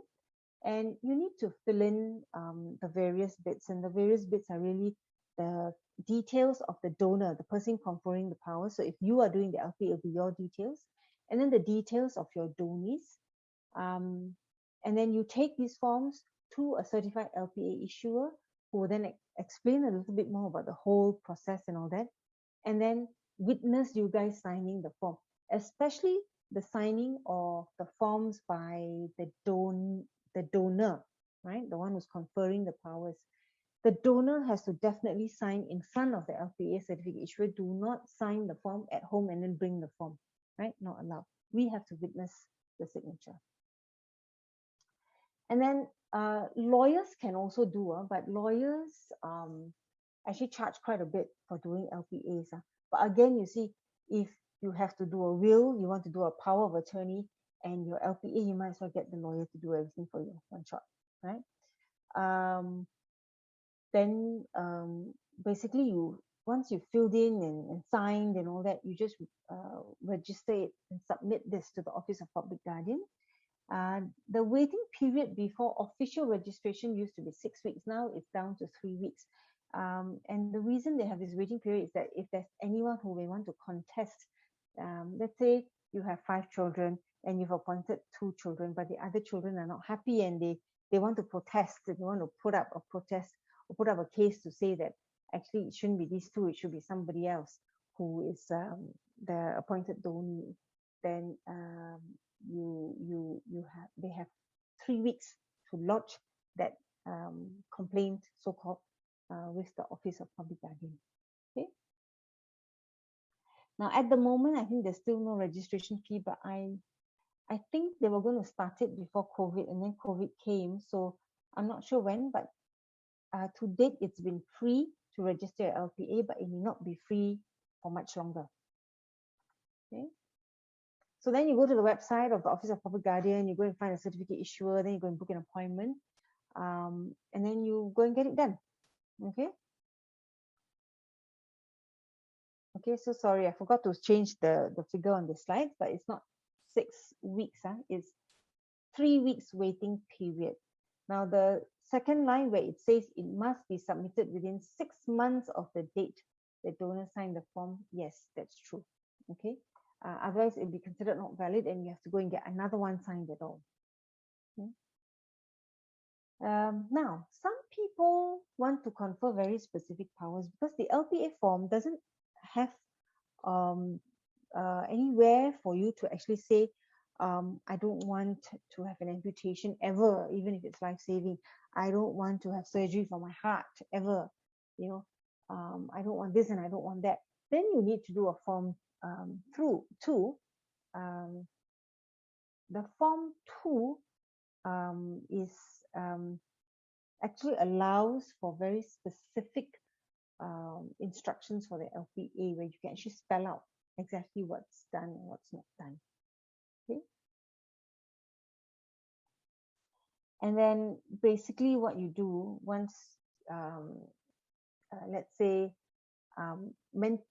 S2: And you need to fill in the various bits. And the various bits are really the details of the donor, the person conferring the power. So if you are doing the LPA, it'll be your details. And then the details of your donees. And then you take these forms to a certified LPA issuer, who will then explain a little bit more about the whole process and all that, and then witness you guys signing the form, especially the signing of the forms by the donor, right? The one who's conferring the powers. the donor has to definitely sign in front of the LPA certificate issuer. Do not sign the form at home and then bring the form, right? Not allowed. We have to witness the signature. And then lawyers can also do, but lawyers actually charge quite a bit for doing LPAs. But again, you see, if you have to do a will, you want to do a power of attorney, and your LPA, you might as well get the lawyer to do everything for you, one shot, right? Then basically you, once you've filled in and signed and all that, you just register it and submit this to the Office of Public Guardian. The waiting period before official registration used to be 6 weeks. Now it's down to 3 weeks. And the reason they have this waiting period is that if there's anyone who may want to contest, let's say you have 5 children and you've appointed 2 children, but the other children are not happy and they want to protest, they want to put up a protest or put up a case to say that actually it shouldn't be these 2, it should be somebody else who is the appointed Dhoni, then they have 3 weeks to lodge that complaint, so-called, with the Office of Public Guardian. Okay. Now, at the moment, I think there's still no registration fee, but I think they were going to start it before COVID, and then COVID came. So I'm not sure when, but to date, it's been free to register your LPA, but it may not be free for much longer. Okay. So then you go to the website of the Office of Public Guardian, you go and find a certificate issuer, then you go and book an appointment, and then you go and get it done. Okay. Okay, so sorry, I forgot to change the figure on the slides, but it's not 6 weeks, it's 3 weeks waiting period. Now the second line where it says it must be submitted within 6 months of the date the donor signed the form, yes, that's true. Okay. Otherwise, it'll be considered not valid and you have to go and get another one signed at all. Okay. Now, some people want to confer very specific powers because the LPA form doesn't have anywhere for you to actually say, I don't want to have an amputation ever, even if it's life-saving. I don't want to have surgery for my heart ever. You know, I don't want this and I don't want that. Then you need to do a form through 2. The form 2 is actually allows for very specific instructions for the LPA, where you can actually spell out exactly what's done and what's not done. Okay. And then basically what you do once, let's say,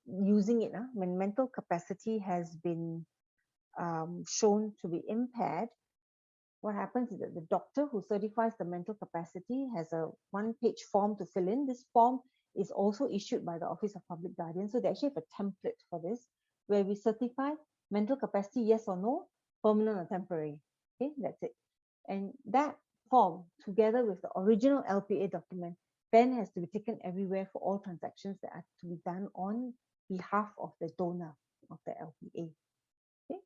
S2: using it, when mental capacity has been shown to be impaired, what happens is that the doctor who certifies the mental capacity has a 1-page form to fill in. This form is also issued by the Office of Public Guardian. So they actually have a template for this, where we certify mental capacity, yes or no, permanent or temporary. Okay, that's it. And that form, together with the original LPA document, then has to be taken everywhere for all transactions that are to be done on behalf of the donor of the LPA. Okay.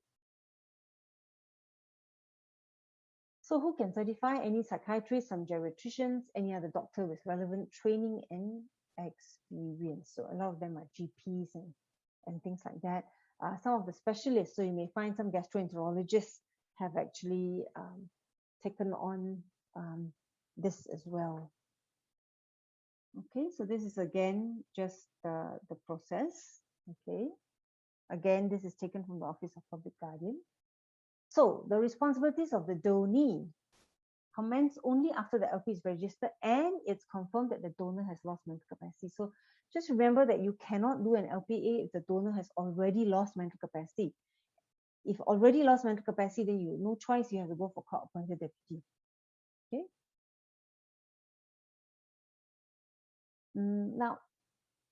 S2: So who can certify? Any psychiatrist, some geriatricians, any other doctor with relevant training and experience. So a lot of them are GPs and things like that. Some of the specialists, so you may find some gastroenterologists have actually taken on this as well. Okay, so this is again just the process. Okay, again, this is taken from the Office of Public Guardian. So the responsibilities of the donee commence only after the LP is registered and it's confirmed that the donor has lost mental capacity. So just remember that you cannot do an LPA if the donor has already lost mental capacity. If already lost mental capacity, then you no choice, you have to go for court-appointed deputy. Okay. Now,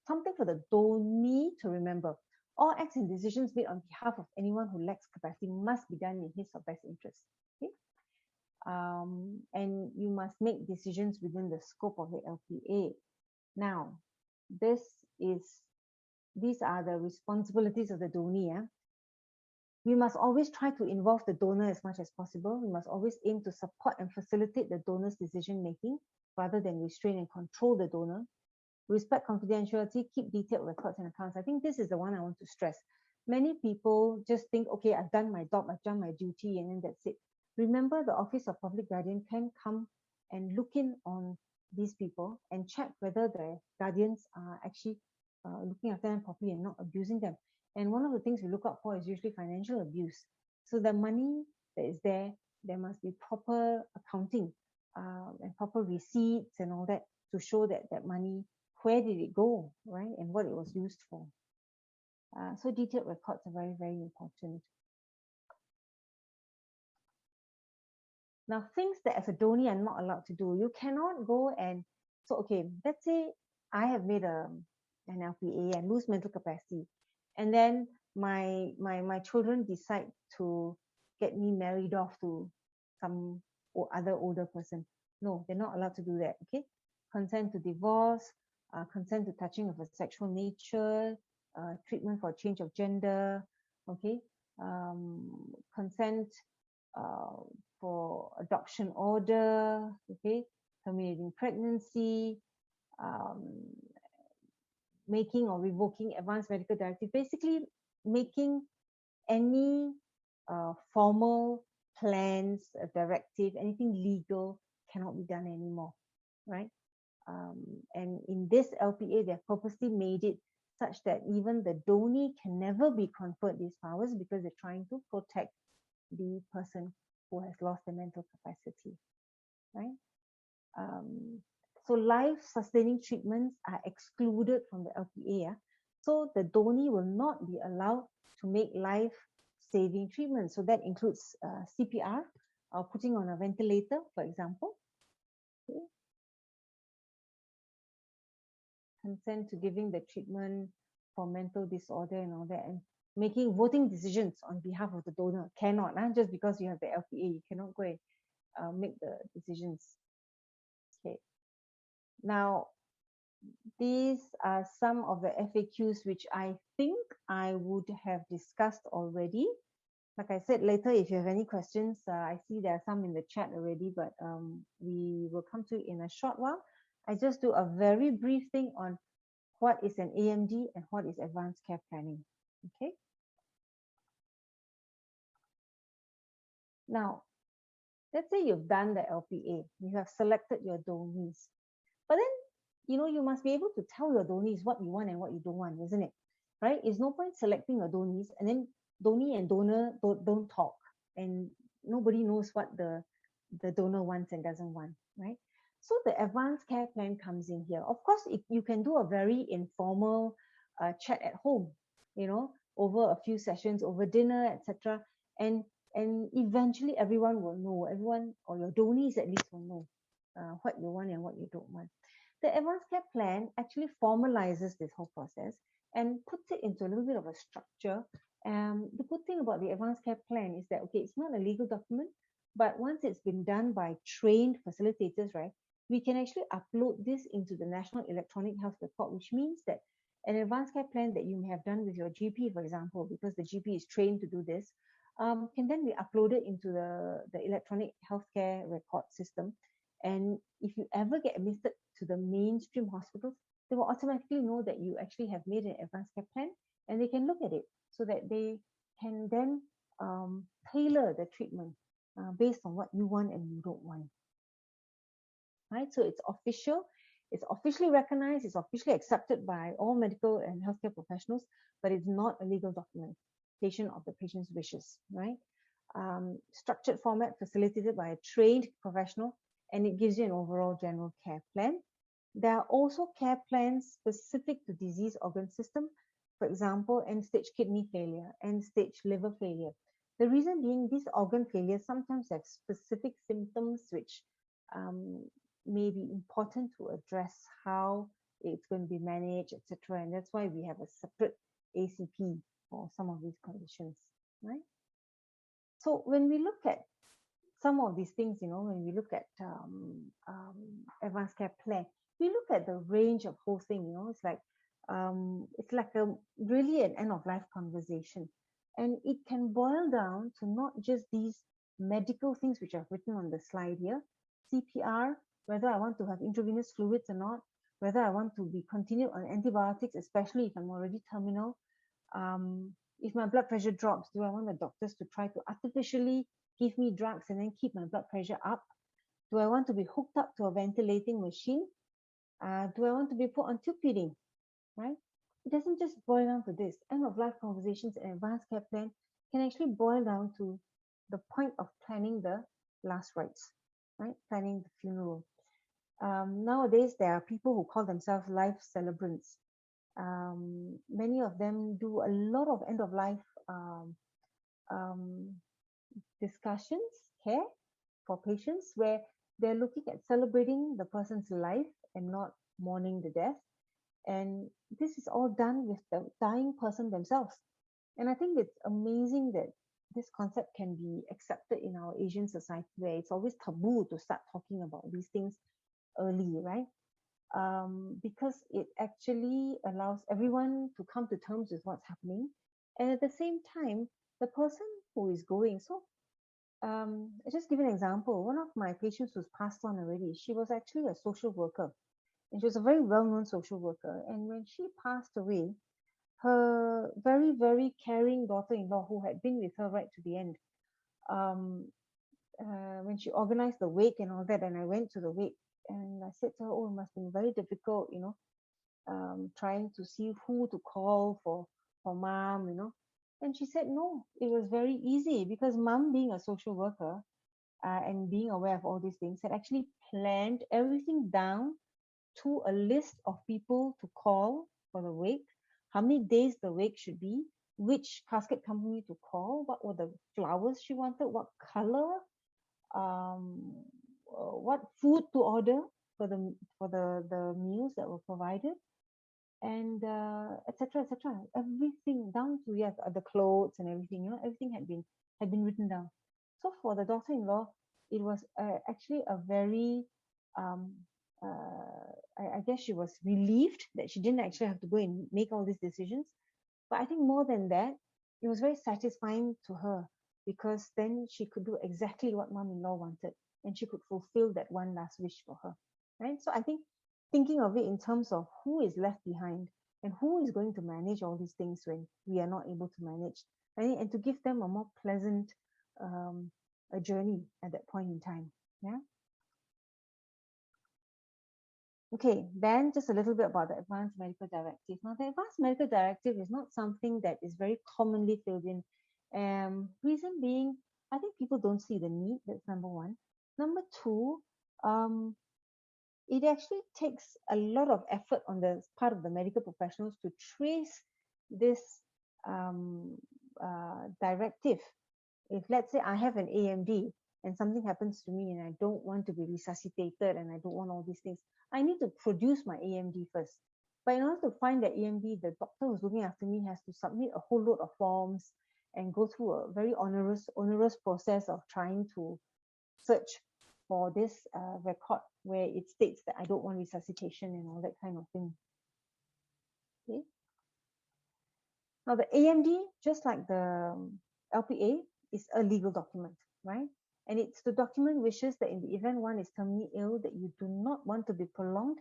S2: something for the donee to remember. All acts and decisions made on behalf of anyone who lacks capacity must be done in his or best interest. Okay? And you must make decisions within the scope of the LPA. Now, these are the responsibilities of the donee. We must always try to involve the donor as much as possible. We must always aim to support and facilitate the donor's decision making. rather than restrain and control the donor. Respect confidentiality, keep detailed records and accounts. I think this is the one I want to stress. Many people just think, okay, I've done my job, I've done my duty, and then that's it. Remember, the Office of Public Guardian can come and look in on these people and check whether the guardians are actually looking after them properly and not abusing them. And one of the things we look out for is usually financial abuse. So the money that is there must be proper accounting and proper receipts and all that to show that that money, where did it go, right? And what it was used for. So detailed records are very, very important. Now, things that as a donor I'm not allowed to do, you cannot go and, so okay, let's say I have made an LPA and lose mental capacity, and then my children decide to get me married off to some other older person. No, they're not allowed to do that, okay? Consent to divorce, consent to touching of a sexual nature, treatment for change of gender, okay? Consent for adoption order, okay, terminating pregnancy, making or revoking advanced medical directive, basically making any formal plans, a directive, anything legal cannot be done anymore, right? And in this LPA, they've purposely made it such that even the donee can never be conferred these powers because they're trying to protect the person who has lost their mental capacity, right? So life-sustaining treatments are excluded from the LPA. Yeah? So the donee will not be allowed to make life-saving treatments. So that includes CPR, or putting on a ventilator, for example. Okay. Consent to giving the treatment for mental disorder and all that, and making voting decisions on behalf of the donor cannot, just because you have the LPA, you cannot go and make the decisions. Okay. Now, these are some of the FAQs which I think I would have discussed already. Like I said, later, if you have any questions, I see there are some in the chat already, but we will come to it in a short while. I just do a very brief thing on what is an AMD and what is advanced care planning. Okay. Now, let's say you've done the LPA, you have selected your donees, but then, you know, you must be able to tell your donees what you want and what you don't want, isn't it? Right? It's no point selecting your donees and then donee and donor don't talk, and nobody knows what the donor wants and doesn't want, right? So the advanced care plan comes in here. Of course, you can do a very informal chat at home, you know, over a few sessions, over dinner, etc. And eventually everyone will know, everyone or your donees at least will know what you want and what you don't want. The advanced care plan actually formalizes this whole process and puts it into a little bit of a structure. The good thing about the advanced care plan is that, okay, it's not a legal document, but once it's been done by trained facilitators, right, we can actually upload this into the National Electronic Health Record, which means that an advanced care plan that you may have done with your GP, for example, because the GP is trained to do this, can then be uploaded into the electronic healthcare record system. And if you ever get admitted to the mainstream hospitals, they will automatically know that you actually have made an advanced care plan, and they can look at it so that they can then tailor the treatment based on what you want and you don't want. Right? So it's official, it's officially recognized, it's officially accepted by all medical and healthcare professionals, but it's not a legal document. Patient of the patient's wishes, right? Structured format facilitated by a trained professional, and it gives you an overall general care plan. There are also care plans specific to disease organ system, for example, end-stage kidney failure, end-stage liver failure. The reason being, these organ failures sometimes have specific symptoms which may be important to address how it's going to be managed, etc. And that's why we have a separate ACP for some of these conditions, right? So when we look at some of these things, you know, when we look at advanced care plan, we look at the range of whole thing, you know, it's like a really an end of life conversation. And it can boil down to not just these medical things which I've written on the slide here, CPR, whether I want to have intravenous fluids or not, whether I want to be continued on antibiotics, especially if I'm already terminal. If my blood pressure drops, do I want the doctors to try to artificially give me drugs and then keep my blood pressure up? Do I want to be hooked up to a ventilating machine? Do I want to be put on tube feeding? Right? It doesn't just boil down to this. End of life conversations and advanced care plan can actually boil down to the point of planning the last rites, right? Planning the funeral. Nowadays, there are people who call themselves life celebrants. Many of them do a lot of end of life um, discussions, care for patients, where they're looking at celebrating the person's life and not mourning the death. And this is all done with the dying person themselves. And I think it's amazing that this concept can be accepted in our Asian society, where it's always taboo to start talking about these things early, right? Because it actually allows everyone to come to terms with what's happening. And at the same time, the person who is going, so I'll just give an example. One of my patients who's passed on already, she was actually a social worker. And she was a very well-known social worker. And when she passed away, her very, very caring daughter-in-law, who had been with her right to the end, when she organized the wake and all that, and I went to the wake, and I said to her, "Oh, it must have been very difficult, trying to see who to call for mom, And she said, no, it was very easy because mom, being a social worker and being aware of all these things, had actually planned everything down to a list of people to call for the wake, how many days the wake should be, which casket company to call, what were the flowers she wanted, what color, what food to order for the meals that were provided, and etc. etc. Everything down to the clothes and everything. Everything had been written down. So for the daughter-in-law, it was actually a very I guess she was relieved that she didn't actually have to go and make all these decisions. But I think more than that, it was very satisfying to her because then she could do exactly what mom-in-law wanted and she could fulfill that one last wish for her. Right? So I think thinking of it in terms of who is left behind and who is going to manage all these things when we are not able to manage, right? And to give them a more pleasant a journey at that point in time. Yeah. Okay, then just a little bit about the Advanced Medical Directive. Now, the Advanced Medical Directive is not something that is very commonly filled in. Reason being, I think people don't see the need. That's number one. Number two, it actually takes a lot of effort on the part of the medical professionals to trace this directive. If let's say I have an AMD and something happens to me and I don't want to be resuscitated and I don't want all these things, I need to produce my AMD first. But in order to find that AMD, the doctor who's looking after me has to submit a whole load of forms and go through a very onerous process of trying to search for this record where it states that I don't want resuscitation and all that kind of thing. Okay. Now the AMD, just like the LPA, is a legal document, right? And it's to document wishes that in the event one is terminally ill, that you do not want to be prolonged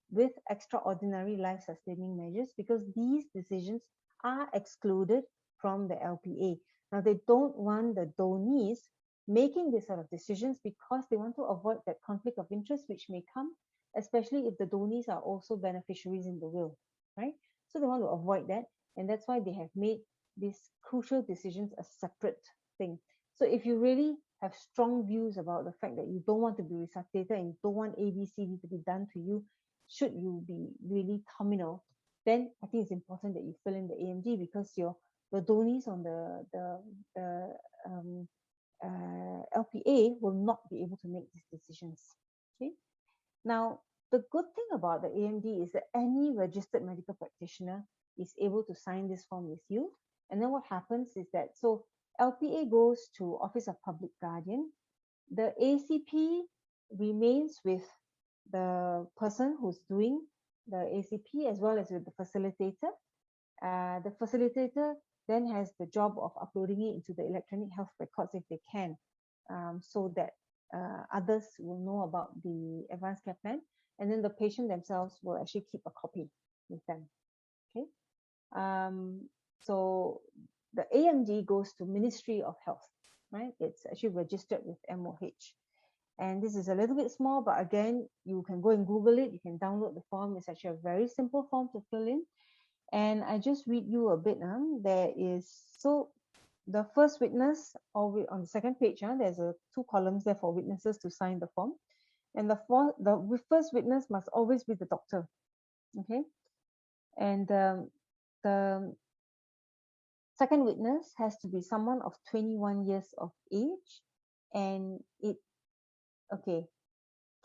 S2: with extraordinary life-sustaining measures, because these decisions are excluded from the LPA. Now, they don't want the Dhonis making these sort of decisions because they want to avoid that conflict of interest which may come, especially if the Dhonis are also beneficiaries in the will, right? So they want to avoid that, and that's why they have made these crucial decisions a separate thing. So if you really have strong views about the fact that you don't want to be resuscitated and you don't want ABCD to be done to you, should you be really terminal, then I think it's important that you fill in the AMD, because the Dhonis on the LPA will not be able to make these decisions. Okay. Now, the good thing about the AMD is that any registered medical practitioner is able to sign this form with you. And then what happens is that, so LPA goes to Office of Public Guardian. The ACP remains with the person who's doing the ACP as well as with the facilitator. The facilitator then has the job of uploading it into the electronic health records if they can, so that others will know about the advanced care plan, and then the patient themselves will actually keep a copy with them. Okay. So the AMG goes to Ministry of Health, right? It's actually registered with MOH. And this is a little bit small, but again, you can go and Google it. You can download the form. It's actually a very simple form to fill in. And I just read you a bit. There is, so the first witness, or on the second page, there's two columns there for witnesses to sign the form. And the first witness must always be the doctor. Okay. And the second witness has to be someone of 21 years of age, and it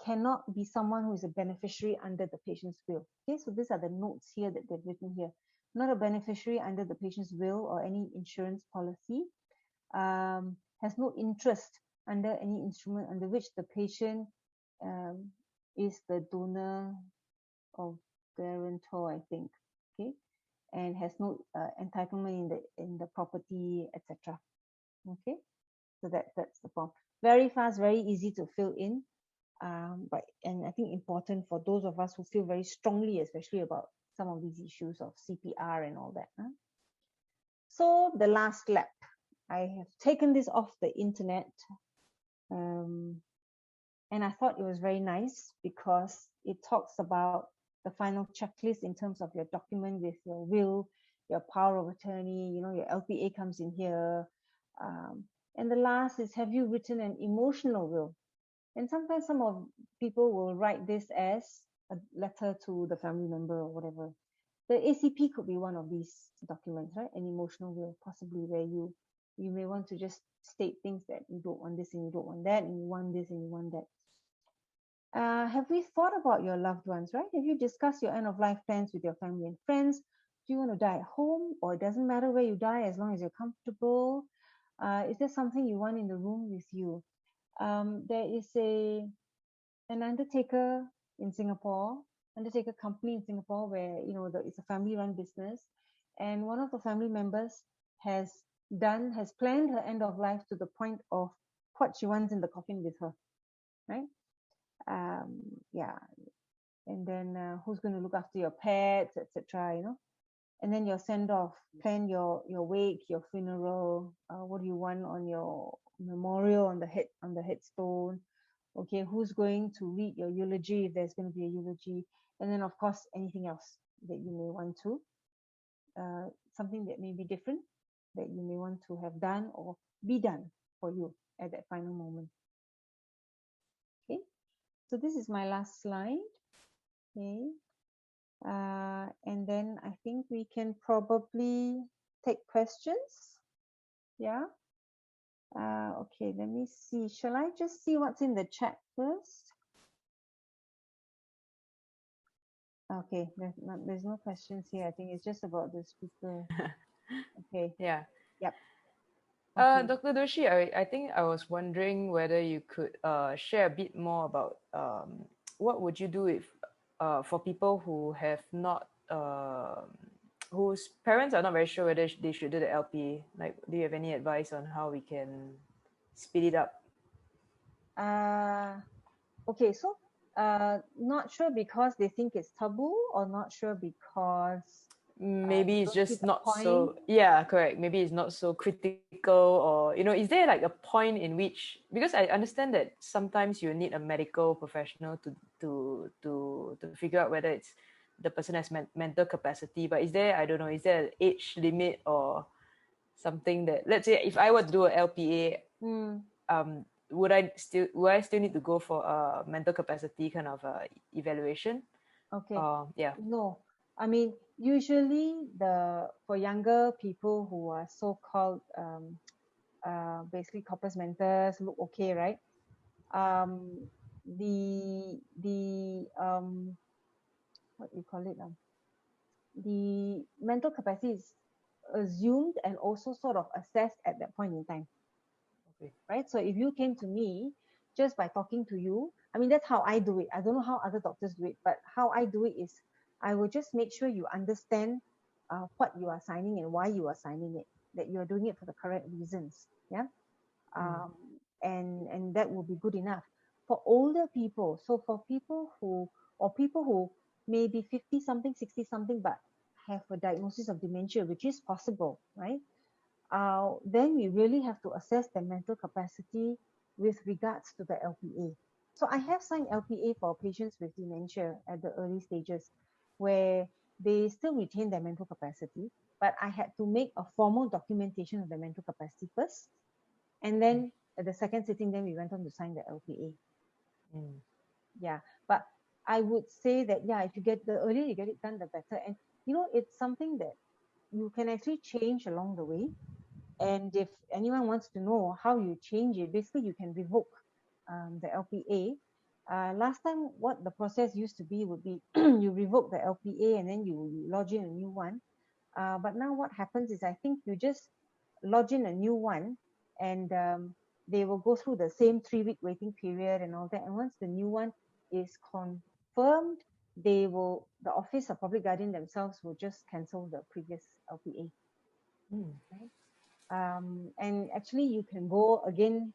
S2: cannot be someone who is a beneficiary under the patient's will. Okay, so these are the notes here that they've written here. Not a beneficiary under the patient's will or any insurance policy. Has no interest under any instrument under which the patient is the donor or guarantor, I think. Okay, and has no entitlement in the property, etc. Okay, so that's the form. Very fast, very easy to fill in. And I think important for those of us who feel very strongly, especially about some of these issues of CPR and all that. So the last lap, I have taken this off the internet, and I thought it was very nice because it talks about the final checklist in terms of your document with your will, your power of attorney, your LPA comes in here. And the last is, have you written an emotional will? And sometimes some of people will write this as a letter to the family member or whatever. The ACP could be one of these documents, right? An emotional will, possibly, where you may want to just state things that you don't want this and you don't want that, and you want this and you want that. Have we thought about your loved ones, right? Have you discussed your end of life plans with your family and friends? Do you want to die at home, or it doesn't matter where you die as long as you're comfortable? Is there something you want in the room with you? There is an undertaker in Singapore, undertaker company in Singapore, where it's a family-run business, and one of the family members has planned her end of life to the point of what she wants in the coffin with her, right? And then who's going to look after your pets, etc. And then your send off, plan your wake, your funeral. What do you want on your memorial, on the headstone? Okay, who's going to read your eulogy if there's going to be a eulogy? And then of course anything else that you may want to, something that may be different that you may want to have done or be done for you at that final moment. Okay, so this is my last slide. Okay, and then I think we can probably take questions. Yeah. Okay, let me see. Shall I just see what's in the chat first? Okay, there's no questions here. I think it's just about the speaker. Okay.
S1: Yeah.
S2: Yep. Okay.
S1: Dr. Doshi, I think I was wondering whether you could share a bit more about what would you do if for people who have not whose parents are not very sure whether they should do the LPA. Like, do you have any advice on how we can speed it up?
S2: Okay, so not sure because they think it's taboo, or not sure because
S1: maybe it's
S2: don't see
S1: just
S2: the
S1: not
S2: point?
S1: so, yeah, correct, maybe it's not so critical, or is there like a point in which, because I understand that sometimes you need a medical professional to figure out whether it's the person has mental capacity, but is there, I don't know, is there an age limit or something that, let's say if I were to do a LPA, would I still need to go for a mental capacity kind of evaluation?
S2: Okay.
S1: Yeah.
S2: No, I mean, usually for younger people who are so-called basically corpus mentors look okay, right? The what do you call it? The mental capacity is assumed and also sort of assessed at that point in time.
S1: Okay.
S2: Right? So if you came to me just by talking to you, I mean, that's how I do it. I don't know how other doctors do it, but how I do it is I will just make sure you understand what you are signing and why you are signing it, that you are doing it for the correct reasons. Yeah. and that will be good enough. For older people, so for people who may be 50 something, 60 something, but have a diagnosis of dementia, which is possible, right? Then we really have to assess their mental capacity with regards to the LPA. So I have signed LPA for patients with dementia at the early stages where they still retain their mental capacity, but I had to make a formal documentation of the mental capacity first. And then at the second sitting, then we went on to sign the LPA.
S1: Mm.
S2: Yeah. But I would say that, yeah, if you get the earlier you get it done, the better. And, it's something that you can actually change along the way. And if anyone wants to know how you change it, basically you can revoke the LPA. Last time, what the process used to be would be you revoke the LPA and then you lodge in a new one. But now what happens is I think you just lodge in a new one and they will go through the same 3-week waiting period and all that. And once the new one is confirmed, the Office of Public Guardian themselves will just cancel the previous LPA.
S1: Mm.
S2: Right? And actually you can go again,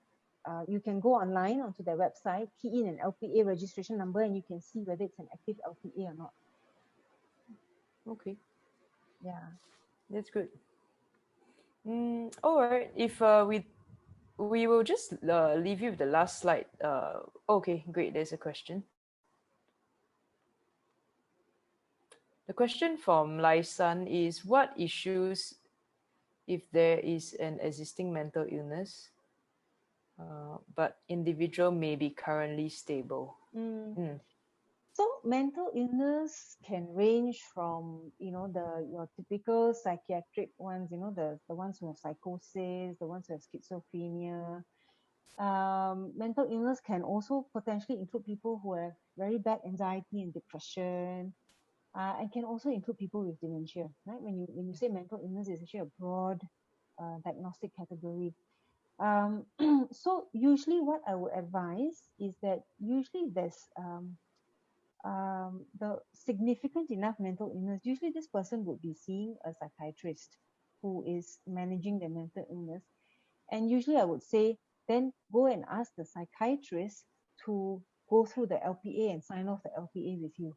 S2: you can go online onto their website, key in an LPA registration number, and you can see whether it's an active LPA or not.
S1: Okay,
S2: Yeah.
S1: that's good. All right. If we will just leave you with the last slide. Okay, great. There's a question. The question from Laisan is, what issues if there is an existing mental illness, but individual may be currently stable?
S2: So mental illness can range from, your typical psychiatric ones, the ones who have psychosis, the ones who have schizophrenia. Mental illness can also potentially include people who have very bad anxiety and depression, and can also include people with dementia, right? When you say mental illness, it's actually a broad diagnostic category. So usually what I would advise is that usually there's the significant enough mental illness, usually this person would be seeing a psychiatrist who is managing their mental illness. And usually I would say, then go and ask the psychiatrist to go through the LPA and sign off the LPA with you,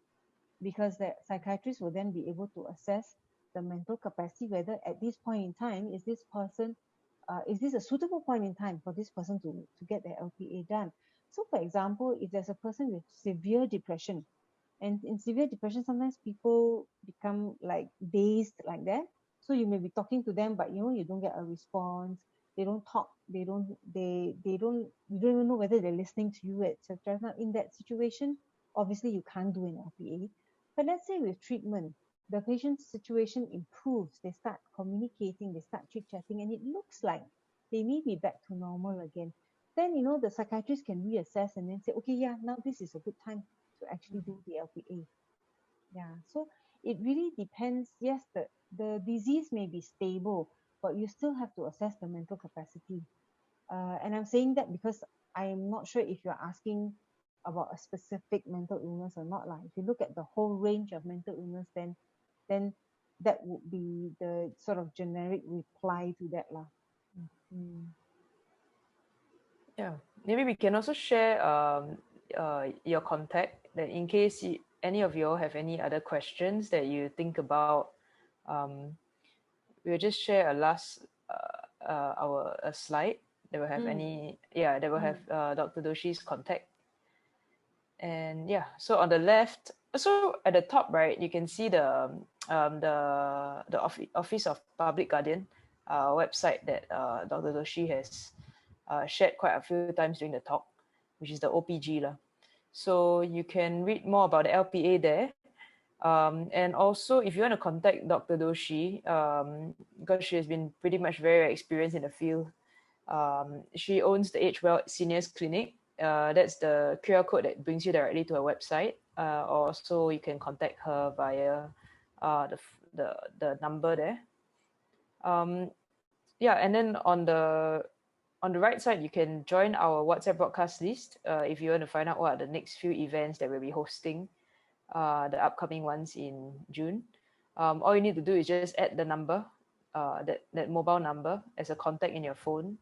S2: because the psychiatrist will then be able to assess the mental capacity, whether at this point in time, is this a suitable point in time for this person to get their LPA done. So for example, if there's a person with severe depression, and in severe depression, sometimes people become like dazed like that. So you may be talking to them, but you don't get a response. They don't talk. They don't. They don't. You don't even know whether they're listening to you, etc. Now, in that situation, obviously you can't do an LPA. But let's say with treatment, the patient's situation improves. They start communicating. They start chit chatting, and it looks like they may be back to normal again. Then the psychiatrist can reassess and then say, okay, yeah, now this is a good time to actually do the LPA. Yeah, so it really depends. Yes, the disease may be stable, but you still have to assess the mental capacity. And I'm saying that because I'm not sure if you're asking about a specific mental illness or not. If you look at the whole range of mental illness, then that would be the sort of generic reply to that.
S1: Yeah, maybe we can also share your contact, that in case any of you all have any other questions that you think about. We'll just share a slide that will have that will have Dr. Doshi's contact. And yeah, so on the left, so at the top right, you can see the Office of Public Guardian website that Dr. Doshi has shared quite a few times during the talk, which is the OPG lah. So you can read more about the LPA there. And also, if you want to contact Dr. Doshi, because she has been pretty much very experienced in the field, she owns the Age Well Seniors Clinic. That's the QR code that brings you directly to her website. Also, you can contact her via the number there. Yeah, and then on the right side, you can join our WhatsApp broadcast list if you want to find out what are the next few events that we'll be hosting, the upcoming ones in June. All you need to do is just add the number, that mobile number as a contact in your phone.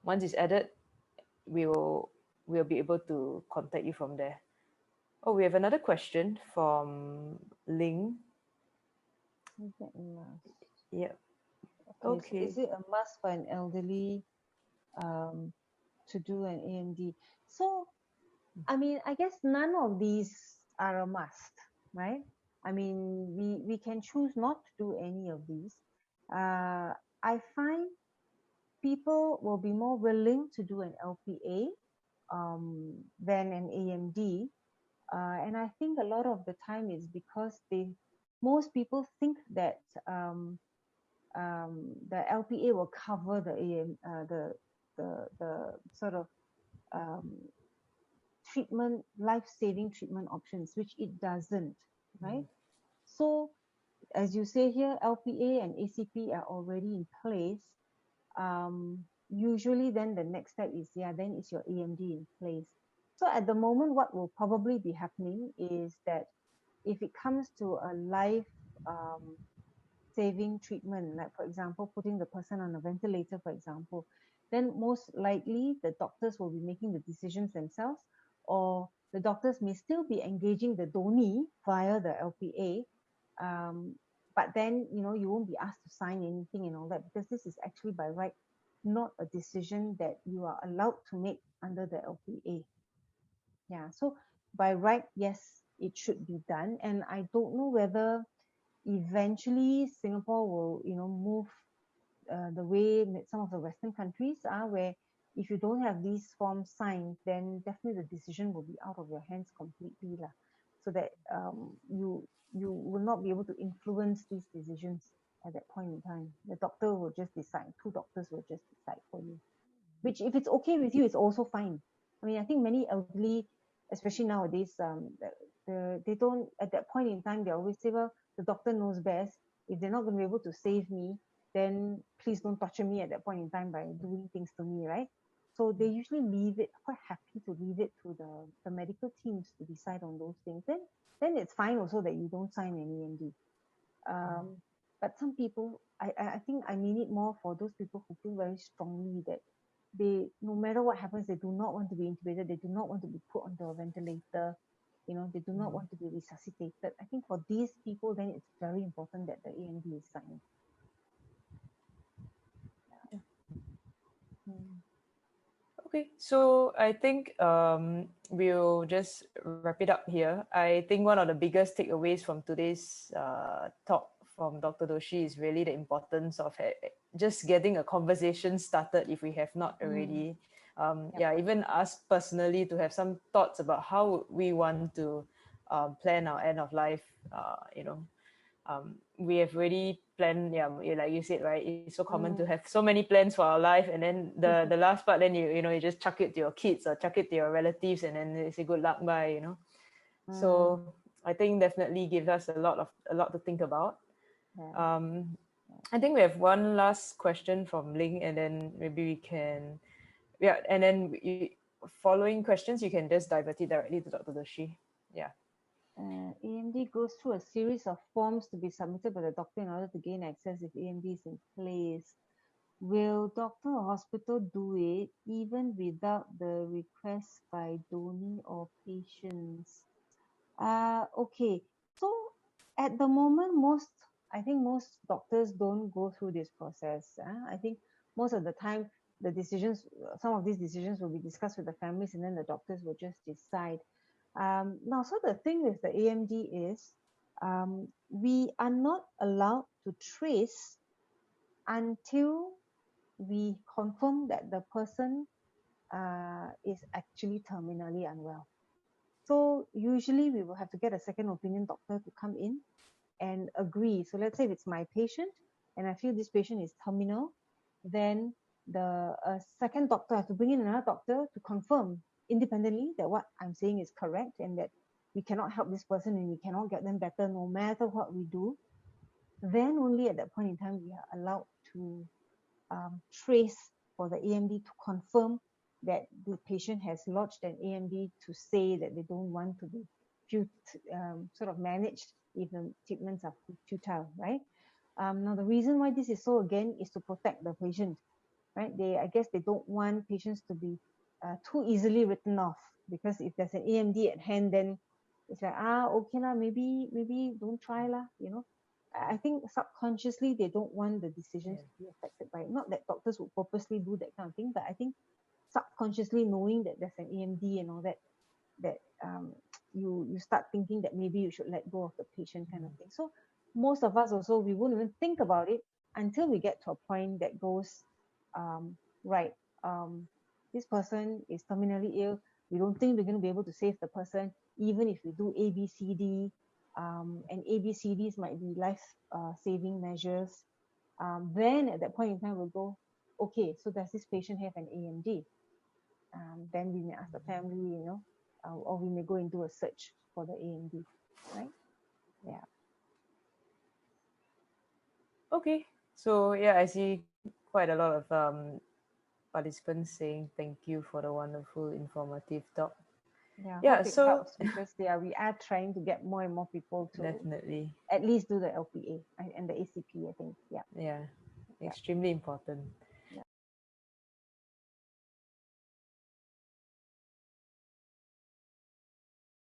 S1: once it's added, we'll be able to contact you from there. Oh, we have another question from Ling.
S2: Is that a must?
S1: Yep.
S2: Okay, so
S1: Okay.
S2: is it a must for an elderly to do an AMD? So, I mean, I guess none of these are a must, right? I mean, we can choose not to do any of these. I find people will be more willing to do an LPA than an AMD. And I think a lot of the time is because most people think that the LPA will cover the the sort of um, treatment, life-saving treatment options, which it doesn't, right? So as you say here, LPA and ACP are already in place. Usually then the next step is, then it's your AMD in place. So at the moment, what will probably be happening is that if it comes to a life saving treatment, like for example, putting the person on a ventilator, for example, then most likely the doctors will be making the decisions themselves, or the doctors may still be engaging the Dhoni via the LPA. But then, you won't be asked to sign anything and all that, because this is actually by right not a decision that you are allowed to make under the LPA. Yeah, so by right, yes, it should be done. And I don't know whether eventually Singapore will, move the way that some of the Western countries are, where if you don't have these forms signed, then definitely the decision will be out of your hands completely, lah. So that you will not be able to influence these decisions at that point in time. The doctor will just decide. Two doctors will just decide for you. Which, if it's okay with you, it's also fine. I mean, I think many elderly, especially nowadays, they don't, at that point in time, they always say, well, the doctor knows best. If they're not going to be able to save me, then please don't torture me at that point in time by doing things to me, right? So they usually leave it, quite happy to leave it to the medical teams to decide on those things. Then it's fine also that you don't sign any EMD. But some people, I think I mean it more for those people who feel very strongly that they, no matter what happens, they do not want to be intubated, they do not want to be put onto a ventilator, they do not want to be resuscitated. I think for these people, then it's very important that the AMD is signed.
S1: Yeah. Okay, so I think we'll just wrap it up here. I think one of the biggest takeaways from today's talk from Dr. Doshi is really the importance of just getting a conversation started if we have not already. Even us personally to have some thoughts about how we want to plan our end of life, we have already planned, like you said, right, it's so common to have so many plans for our life, and then the last part, then you just chuck it to your kids or chuck it to your relatives, and then they say good luck, bye. So I think definitely gives us a lot to think about. I think we have one last question from Ling, and then maybe we can and then following questions you can just divert it directly to Dr. Doshi.
S2: AMD goes through a series of forms to be submitted by the doctor in order to gain access if AMD is in place. Will doctor or hospital do it even without the request by Dhoni or patients? Okay, so at the moment, I think most doctors don't go through this process. I think most of the time, some of these decisions will be discussed with the families, and then the doctors will just decide. Now, so the thing with the AMD is, we are not allowed to trace until we confirm that the person is actually terminally unwell. So usually we will have to get a second opinion doctor to come in and agree. So let's say if it's my patient and I feel this patient is terminal, then the second doctor has to bring in another doctor to confirm independently that what I'm saying is correct, and that we cannot help this person and we cannot get them better no matter what we do. Then only at that point in time we are allowed to trace for the AMD to confirm that the patient has lodged an AMD to say that they don't want to be sort of managed if the treatments are futile, right? Now, the reason why this is so, again, is to protect the patient. right? I guess they don't want patients to be too easily written off, because if there's an AMD at hand, then it's like, okay lah, maybe don't try lah, you know. I think subconsciously they don't want the decisions to be affected by it. Not that doctors would purposely do that kind of thing, but I think subconsciously knowing that there's an AMD and all that, you start thinking that maybe you should let go of the patient kind of thing. So most of us also, we won't even think about it until we get to a point that goes, right, this person is terminally ill. We don't think we're going to be able to save the person, even if we do A, B, C, D, and A, B, C, Ds might be life saving measures. Then at that point in time, we'll go, okay, so does this patient have an AMD? Then we may ask the family, you know, or we may go and do a search for the AMD, right? Yeah.
S1: Okay, so yeah, I see quite a lot of participants saying thank you for the wonderful, informative talk.
S2: Yeah, hope it
S1: so
S2: helps, because we are trying to get more and more people to
S1: definitely
S2: at least do the LPA and the ACP, I think. Yeah.
S1: extremely important.